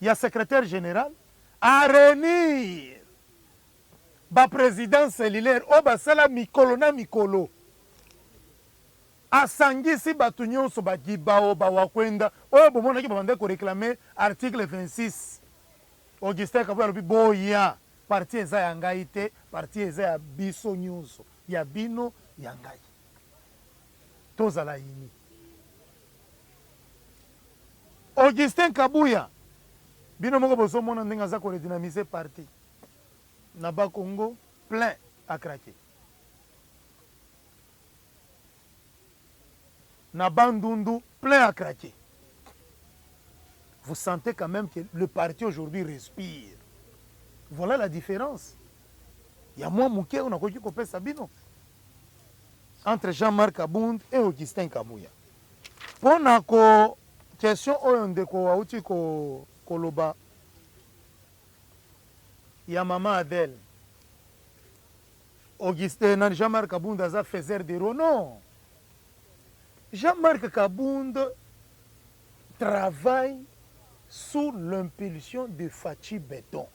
il y a secrétaire général à réunir ba président cellulaire o basala mikolo na mikolo. Asangisi batu nyonso ba gibao ba wakwenda oyo bomona ki babande ko réclamer article 26. Augustin Kabouya lobi boya parti eza ya ngai te, parti eza ya biso nyonso, ya bino ya ngai. Tozala yini. Augustin Kabouya bino moko bozomona ndenge aza ko redynamiser parti. Naba Congo plein à craquer. Naba Ndundu plein à craquer. Vous sentez quand même que le parti aujourd'hui respire. Voilà la différence. Il y a moins mouké, on a connu qu'on Sabino. Entre Jean-Marc Kabound et Augustin Kabouya. Pour la question, on a koloba. Il y a maman Adèle. Augustin, Jean-Marc Kabound a fait des rois. Non. Jean-Marc Kabound travaille sous l'impulsion de Fachi Béton.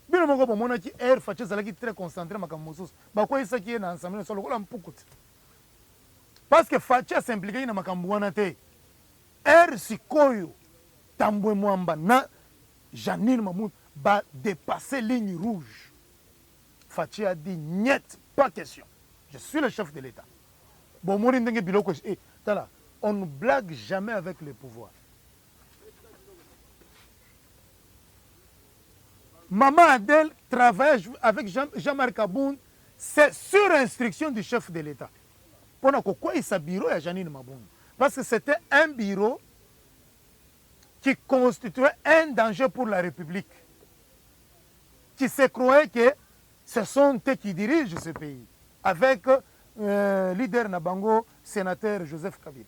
Bino moko bomona ki air Fachi zalaki très concentré makambo mosusu. Bakwa isaki ye na ensemble solo kola mpukuti. Parce que Fachi s'impliqué na makambo wana te. Air sikoyo Tambwe Mwamba na Janine Mamoud va dépasser ligne rouge. Fachi a dit niet, pas question. Je suis le chef de l'État. Bon, moi, on ne blague jamais avec le pouvoir. Maman Adèle travaille avec Jean-Marc Kabound, c'est sur instruction du chef de l'État. Pendant quoi il s'est bureau à Janine Mabound. Parce que c'était un bureau qui constituait un danger pour la République. Qui se croyait que ce sont eux qui dirigent ce pays. Avec leader Nabango, sénateur Joseph Kabila.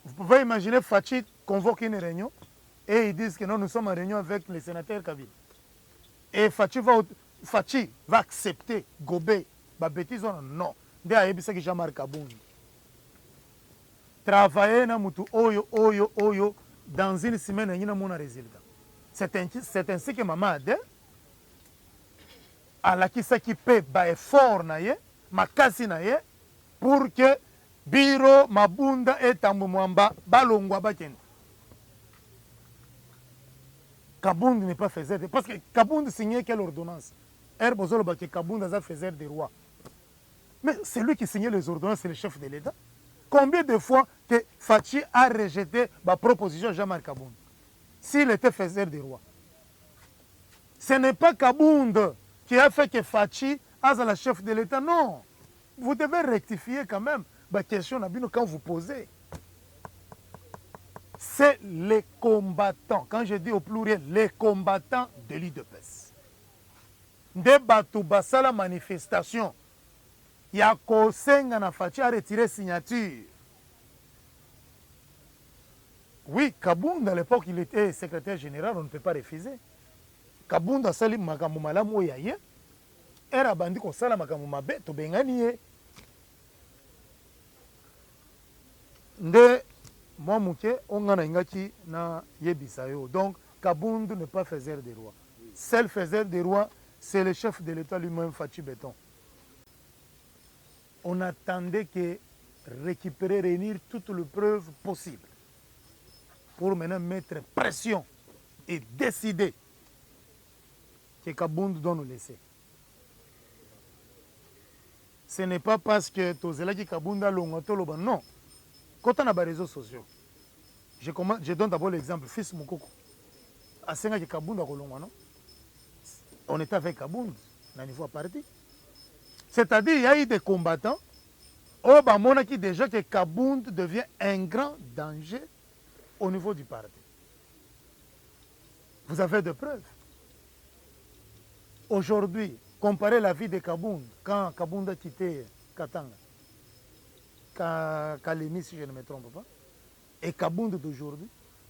Vous pouvez imaginer Fachi convoque une réunion et ils disent que non, nous sommes en réunion avec le sénateur Kabila. Et Fachi va accepter Gobé. Bah bêtise, non. Dès à Ebisa qui Jean-Marc Kabound. Travailler na mutu oyo dans une semaine il y a un résultat. C'est ainsi que maman Adèle alakisa ki pe ba effort na ye makasi na ye pour que Biro Mabunda et Tambwe Mwamba balongwa bakende. Kabound n'est pas faiseur de... Parce que Kabound signait quelle ordonnance? Herbozolo Baké Kabound a faiseur des rois. Mais c'est lui qui signait les ordonnances, c'est le chef de l'État. Combien de fois que Fachi a rejeté la proposition de Jean-Marc Kabound s'il était faiseur des rois? Ce n'est pas Kabound qui a fait que Fachi a la chef de l'État. Non. Vous devez rectifier quand même la question quand vous posez. C'est les combattants, quand je dis au pluriel, les combattants de l'UDPS. Des bateaux basala manifestation. Il y a Kosenga na Fachi a retiré signature. Oui, Kabound à l'époque il était secrétaire général, on ne peut pas refuser. Kabound a sali makambo malamu oyo ye. Era bandi kosala makambo mabe to bengani ye. Nde moi muke onga na ingaki na yebisa yo. Donc Kabound ne pas faiseur des rois. seul faiseur des rois, c'est le chef de l'État lui-même, Fachi Béton. On attendait que récupérer, réunir toutes les preuves possibles pour maintenant mettre pression et décider que Kabound doit nous laisser. Ce n'est pas parce que Tozelaki Kabound a l'ongotoloba, non. Quand on a des réseaux sociaux, je donne d'abord l'exemple, fils Moukoko. À Senga Kabound a Kolongwa, non? On était avec Kabound, à niveau parti. C'est-à-dire il y a eu des combattants, au Bamona qui déjà que Kabound devient un grand danger au niveau du parti. Vous avez des preuves. Aujourd'hui, comparez la vie de Kabound quand Kabound a quitté Katanga, Kalemi si je ne me trompe pas, et Kabound d'aujourd'hui,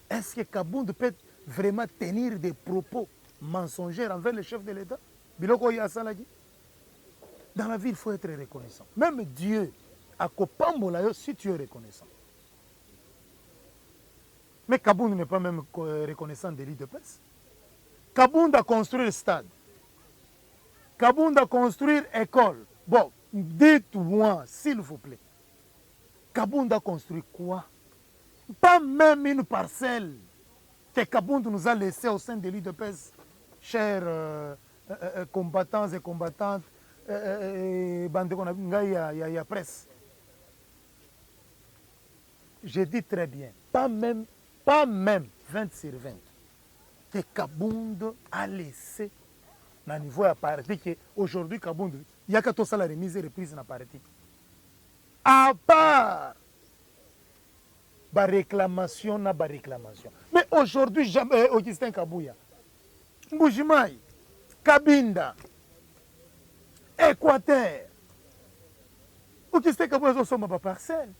est-ce que Kabound peut vraiment tenir des propos mensongers envers le chef de l'État? Biloko Yasalagi. Dans la vie, il faut être reconnaissant. Même Dieu, à Kopambola, si tu es reconnaissant. Mais Kabound n'est pas même reconnaissant des lits de paix. Kabound a construit le stade. Kabound a construit l'école. Bon, dites-moi, s'il vous plaît. Kabound a construit quoi? Pas même une parcelle que Kabound nous a laissé au sein des lits de paix, chers combattants et combattantes, bande qu'on a presse. Je dis très bien, pas même 20 sur 20 que Kabound a laissé na niveau à parti que aujourd'hui Kabound il y a que ça la remise et reprise na parti. À part ba réclamation na ba réclamation. Mais aujourd'hui jamais Augustin Kabouya, Mbujimai, Kabinda, Équateur. Augustin Kabouya zo soma ba parcelle.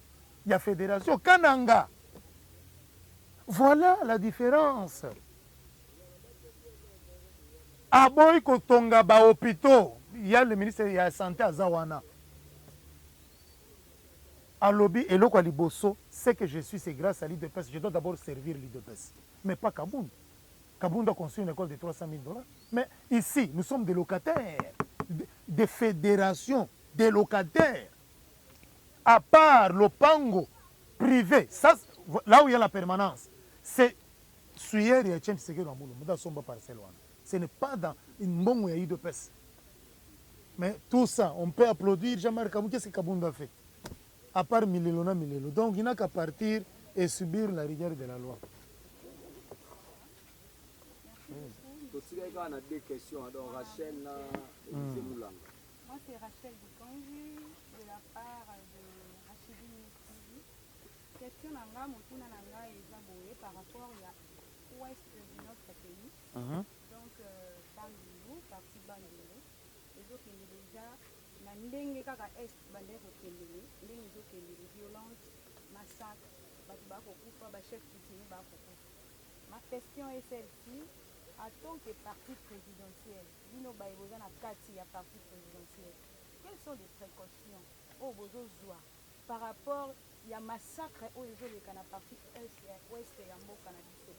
Il y a fédération Kananga. Voilà la différence. Aboy Kotonga ba hôpitaux, il y a le ministère de la Santé à Zawana. À Lobby et Loko Liboso, c'est que je suis, c'est grâce à l'IDPS. Je dois d'abord servir l'IDPS. Mais pas Kabound. Kabound a construit une école de 300 000 $. Mais ici, nous sommes des locataires, des fédérations, des locataires. À part le pango privé, ça, là où il y a la permanence, c'est Suyer et Etienne Tshisekedi Wambulu, dans son bas parcelle. Ce n'est pas dans une bonne où de peste. Mais tout ça, on peut applaudir Jean-Marc Kabound. Qu'est-ce que Kabound a fait? À part Milelo. Donc il n'a qu'à partir et subir la rigueur de la loi. On a deux questions. Alors Rachel, moi c'est Rachel Bukangi de la part de Rachel Niki. Question nanga motuna nanga ezaboye par rapport à l'ouest de notre pays. Donc Bandundu, partie Bandundu, les autres qui déjà na ndenge kaka est bandeko kendele, ndenge zo kendele violence, massacre, batu bako kufa, ba chef coutumier bako kufa. Ma question est celle-ci. En tant que parti présidentiel, Dino Baïboza na kati ya parti présidentiel, quelles sont les précautions au Bozozoa par rapport à massacre au Zoleka na parti ouest ya mboka na biso?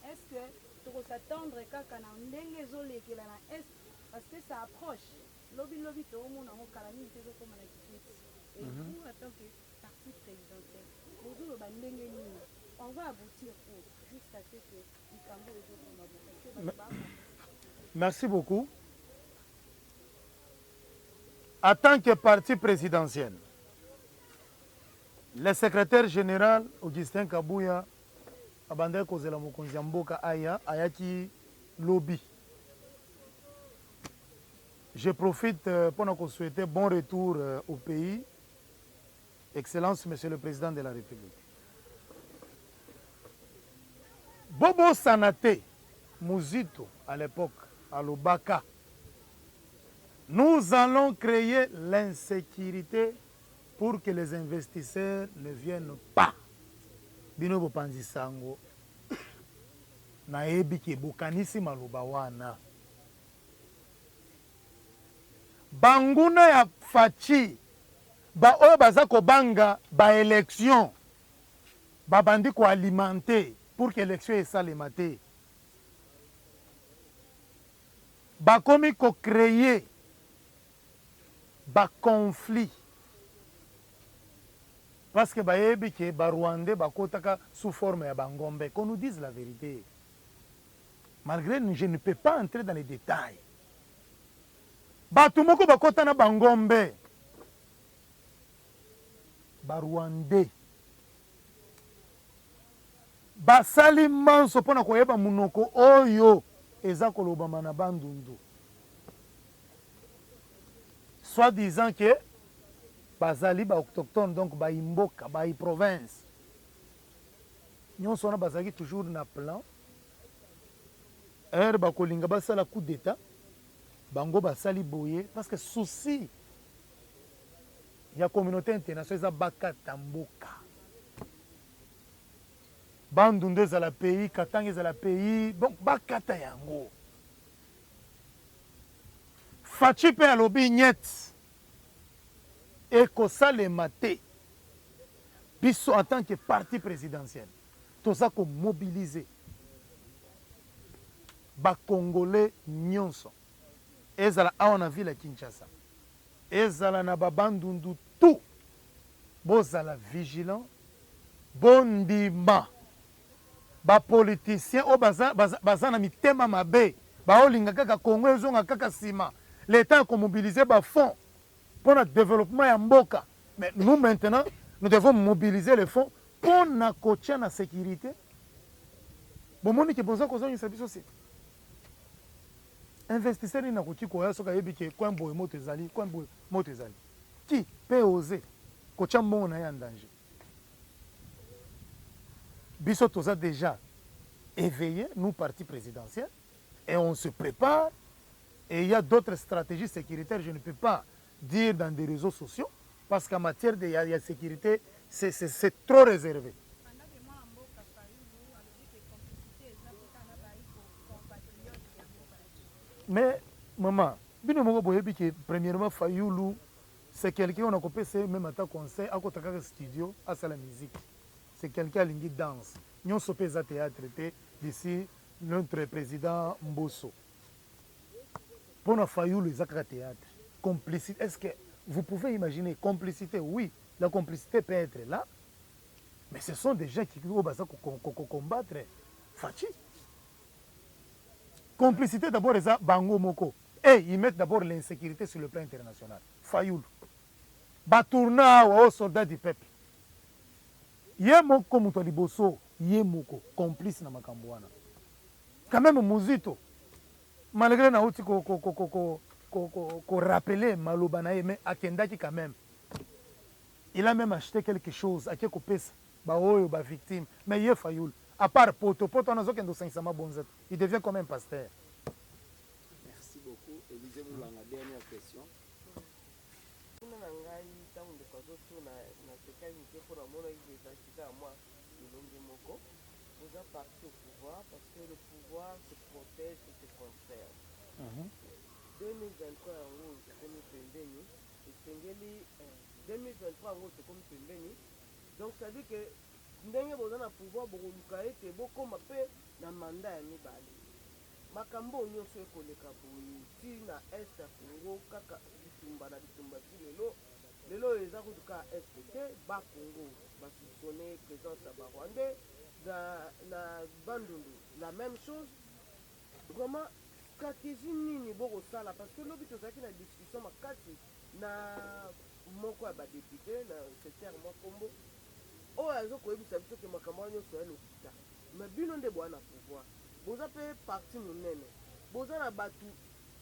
Est-ce que tu peux s'attendre kaka na ndenge zolekela na est parce que ça approche lobi to mona mo kalani te zo koma na kititi. Et vous en tant que parti présidentiel, Bozo ba ndenge nini on va aboutir où jusqu'à ce que Merci beaucoup. En tant que parti présidentiel, le secrétaire général Augustin Kabouya abandonné kozela mokonzi ya mboka aya ayaki lobby. Je profite pour nous souhaiter bon retour au pays. Excellence, Monsieur le Président de la République. Bobo Sanate, Mouzito, à l'époque, à Lobaka, nous allons créer l'insécurité pour que les investisseurs ne viennent pas. Bino Bopanzi Sango, naebi ke bokanisi maloba wana. Banguna ya fachi, ba oyo baza kobanga ba élection, ba bandi ko alimenter pour que l'élection est salématée. bakomi ko-créer baconflit parce que bayebi ke barwandais bakotaka sous forme ya bangombe. Qu'on nous dise la vérité. Malgré nous, je ne peux pas entrer dans les détails. Bato moko bakota na bangombe barwandais basali manso mpona koyeba munoko oyo eza kolobama na bandundu, soit disant que bazali baautochtone, donc baimboka baiprovince nyonso wana bazalaki toujours na plan ere bakolinga basala coup d'état bango basali boye parce que souci ya communauté internationale eza bakata mboka. Bandundu ezala pays, Katanga ezala pays, donc bakata yango. Fachi pe alobi nyet ekosalema te biso en tant que parti présidentiel toza komobilize bakongolais nyonso ezala awa na ville ya Kinshasa ezala na babandundu tout bozala vigilant bondima bapoliticien oyo baza na mitema mabe baolinga kaka Congo ezonga kaka nsima l'état ya komobilize bafonds pour le développement ya mboka. Mais nous maintenant nous devons mobiliser les fonds pour na kotia na sécurité. Bomoni ke boza kozongisa biso si investisseur ni na koti koya soka yebi ke kwa mboye moto ezali kwa mboye moto ezali qui peut oser kotia mbongo na ya danger. Biso toza déjà éveillé, nous parti présidentiel, et on se prépare. Et il y a d'autres stratégies sécuritaires, je ne peux pas dire dans des réseaux sociaux, parce qu'en matière de sécurité, c'est trop réservé. Mais, maman, premièrement, Fayoulou, c'est quelqu'un on a coupé, c'est même à ta conseil, à côté de studio, à la musique. C'est quelqu'un qui danse. Nous sommes au théâtre d'ici notre président Mbosso. Pour nous Fayoulou, les théâtre. Complicité, est-ce que vous pouvez imaginer complicité? Oui, la complicité peut être là, mais ce sont des gens qui vont combattre Fachi. Complicité d'abord, les Bango Moko. Et ils mettent d'abord l'insécurité sur le plan international. Fayoulou. Batourna aux soldats du peuple. Yemoko Mouto Liboso, Yemoko, complice na Makambouana. Quand même, Mouzito, malgré na outi ko rappeler Malobanaye, mais Akendaki quand même. Il a même acheté quelque chose, à quelque pèse, Baoyo, ba victime, mais il Fayoul. À part Poto, on a zoké ndo 500 bonzet. Il devient quand même pasteur. Merci beaucoup. Élisée Moula, la dernière question. Vous êtes parti au pouvoir parce que le pouvoir se protège et se conserve. 2023 en haut, c'est comme Pembeni. Et 2023 en haut, c'est comme Pembeni. Donc ça dit que ndenge bozana pouvoir bokoluka ete bokoma mpe na mandat ya mibale. Makambo nyonso ekoleka boye ti na est ya Congo kaka bitumba na bitumba ti lelo eza kutuka est te ba Congo basonne présence ya Barwandais na Bandundu la même chose. Vraiment stratégie nini bokosala parce que lobi tozalaki na discussion makasi na moko ya badepute na secteur mwa Kombo oyo azokoyebisa biso ke makambo wana nyonso ya lokita me bino nde boya na pouvoir boza mpe parti monene boza na bato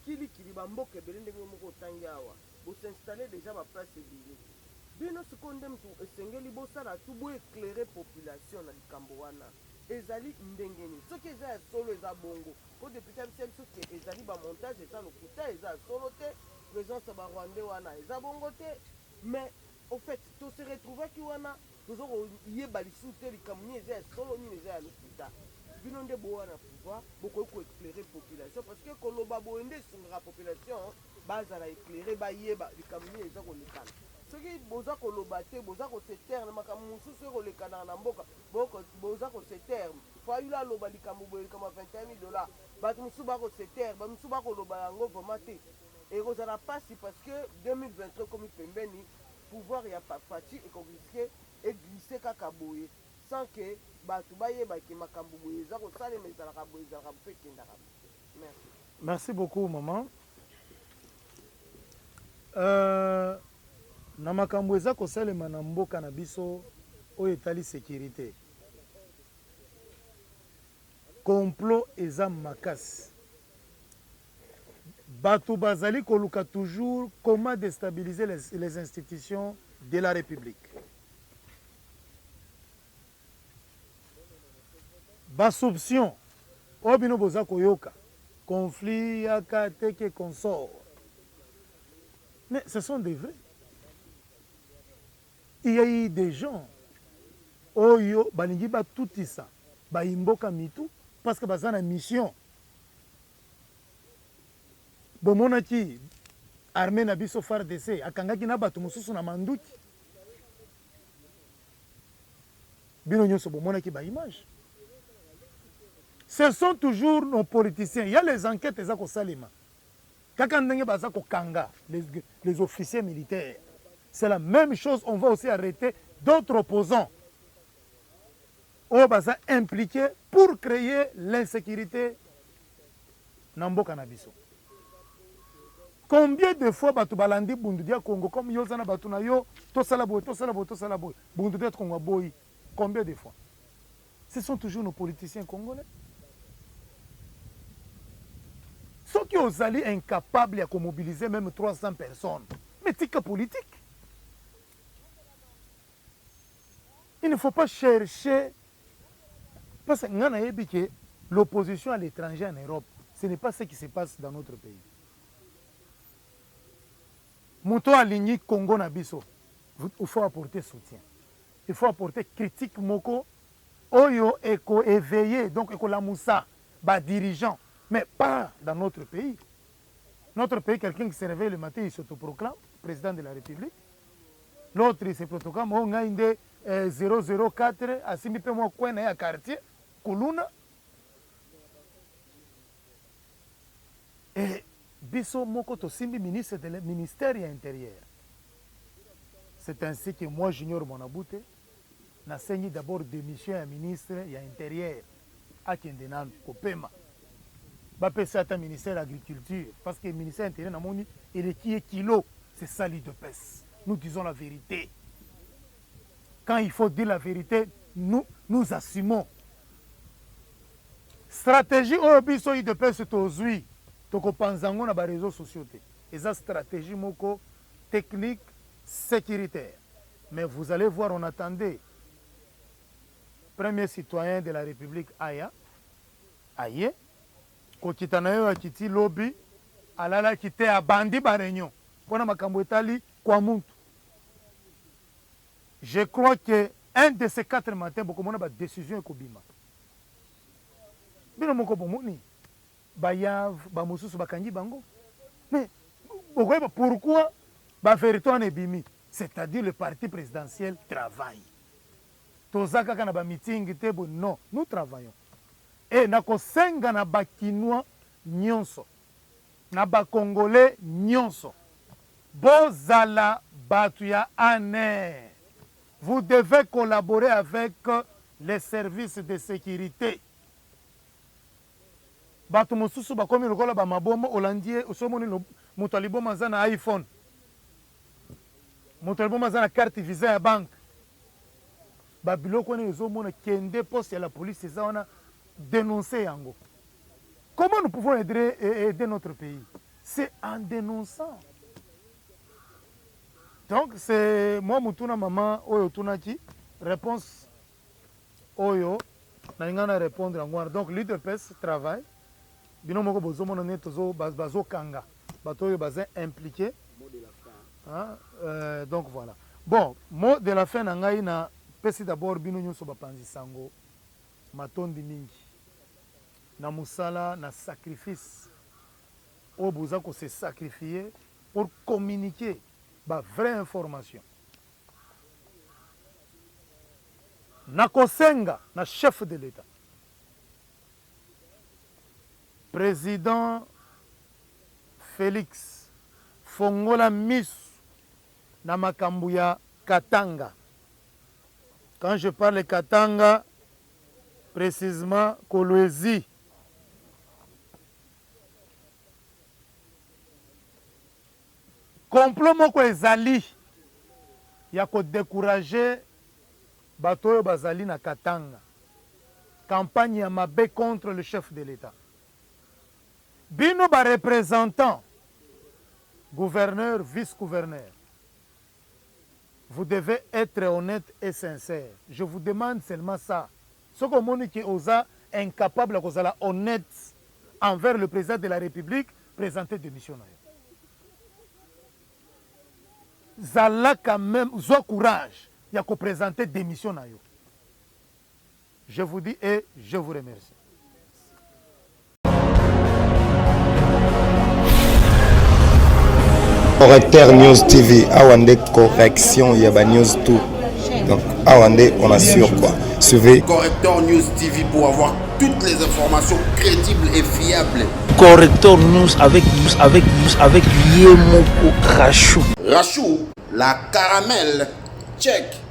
kilikili bamboka ebele ndenge moko otangi awa bosinstalle déjà baplace ebele bino sikoyo nde moto esengeli bosala tu boéclaire population na likambo wana ezali ndenge nini soki eza ya solo eza bongo po depute ya biso ke ezali bamontage eza lokuta eza ya solo te présence ya barwandais wana eza bongo te mais au fait tose retrouvaki wana tozokoyeba lisusu te likambo nini eza ya solo nini eza ya lokuta bino nde boya na pouvoir bokoki koéclaire population parce que koloba boye nde esungaka population bazala éclaire bayeba likambo nini eza kolekana soki boza koloba te boza kose terme makambo mosusu ekolekana na mboka boza kose terme Fayoulou aloba likambo boye likambo $21,000 bato mosusu bakosetere bato mosusu bakoloba yango vraimen te ekozala mpasi parce que 2023 komi pembeni pouvoir ya Faci ekoriske eglise kaka boye sans que bato bayebaki makambo boye eza kosalema ezalaka boye ezalaka mpe ekendaka boye. Merci beaucoup maman. Na makambo eza kosalema na mboka na biso oyo etali sécurité complot eza makasi bato bazali koluka toujours comment déstabiliser les institutions de la République. Basouption oyo bino boza koyoka conflit yaka teke consort, mais ce sont des vrais. Il y a eu des gens oyo balingi batutisa bayimboka mitu parce que baza na mission. Bomonaki armée na biso FARDC akangaki na bato mosusu na manduki bino nyonso bomonaki ba image. Ce sont toujours nos politiciens. Il y a les enquêtes eza kosalema kaka ndenge baza kokanga les officiers militaires. C'est la même chose, on va aussi arrêter d'autres opposants oyo baza impliqués pour créer l'insécurité na mboka na biso. Combien de fois bato balandi bundudia Congo comme yo zana bato na yo tosala boy bundudia Congo boy, combien de fois? Ce sont toujours nos politiciens congolais. Ceux qui ont allé incapables à mobiliser même 300 personnes, mais c'est que politique. Il ne faut pas chercher, parce que l'opposition à l'étranger en Europe, ce n'est pas ce qui se passe dans notre pays. Mouto aligné Congo Nabiso, il faut apporter soutien. Il faut apporter critique moko, oyo eko éveillé, donc eko la moussa, ba dirigeant, mais pas dans notre pays. Notre pays, quelqu'un qui se réveille le matin, il s'autoproclame président de la République. L'autre, il se proclame, on a une 004, à Simipe moi coin à quartier, Kuluna. Et Bisso Mokoto Simbi, ministre du ministère intérieur. C'est ainsi que moi, Junior Monabouté, n'a saigné d'abord démission à ministre intérieur à Kendenan, Kopema. Bapesa à ministère de l'Agriculture, parce que le ministère intérieur, il est qui est kilo, c'est sali de peste. Nous disons la vérité. Quand il faut dire la vérité, nous assumons. Stratégie Obiso de peste c'est aujourd'hui. Toko panzango na ba réseaux sociaux. Et ça stratégie moko technique sécuritaire. Mais vous allez voir, on attendait. Premier citoyen de la République Aya, Aye, Kokitanayo Akiti Lobby, Alala Kite a Bandi Baréunion. Pour makambo etali kwa muntu. Je crois que un de ces 4 matins, beaucoup de décision ekobima. Bino moko bomoni. Bayav, bamususu bakangi bango. Mais pourquoi Baferito ne bimi? C'est-à-dire le parti présidentiel travaille. Tozaka kana ba meeting tebo non, nous travaillons. Et nako senga na ba Kinois nyonso. Na ba Congolais nyonso. Bozala batuya ane. Vous devez collaborer avec les services de sécurité. Bato mosusu bakomi lokola ba mabombo Hollandais osomoni moto aliboma za na iPhone. Moto aliboma za na carte visa ya banque. Ba biloko ne ezomona kende poste ya la police eza wana dénoncer yango. Comment nous pouvons aider notre pays? C'est en dénonçant. Donc c'est moi mutuna maman oyo tunaki réponse oyo na ngana répondre ngwana. Donc l'UDPS travaille. Bino moko bozomona ne tozo bazo kanga. Bato oyo baza impliqué. Donc voilà. Bon, mot de la fin na ngai na pesi d'abord bino nyonso bapanzi sango matondi mingi. Na musala na sacrifice. Oyo boza ko se sacrifier pour communiquer ba vraie information. Na kosenga na chef de l'État. Président Félix fongola misu na makambo ya Katanga. Quand je parle de Katanga, précisément Kolwezi. Complot moko ezali ya ko décourager bato oyo bazali na Katanga. Campagne ya mabe contre le chef de l'État. Bino ba représentant, gouverneur, vice-gouverneur. Vous devez être honnête et sincère. Je vous demande seulement ça. Ce que vous qui osa incapable de être honnête envers le président de la République, présenter démission. Zala quand même, zo courage, il y a qu'à présenter démission. Je vous dis et je vous remercie. Correcteur News TV, Awande correction, il y a News tout. Donc, Awande, on assure quoi. Suivez Correcteur News TV pour avoir toutes les informations crédibles et fiables. Correcteur News avec Yemoko Rachou. Rachou, la caramel, check.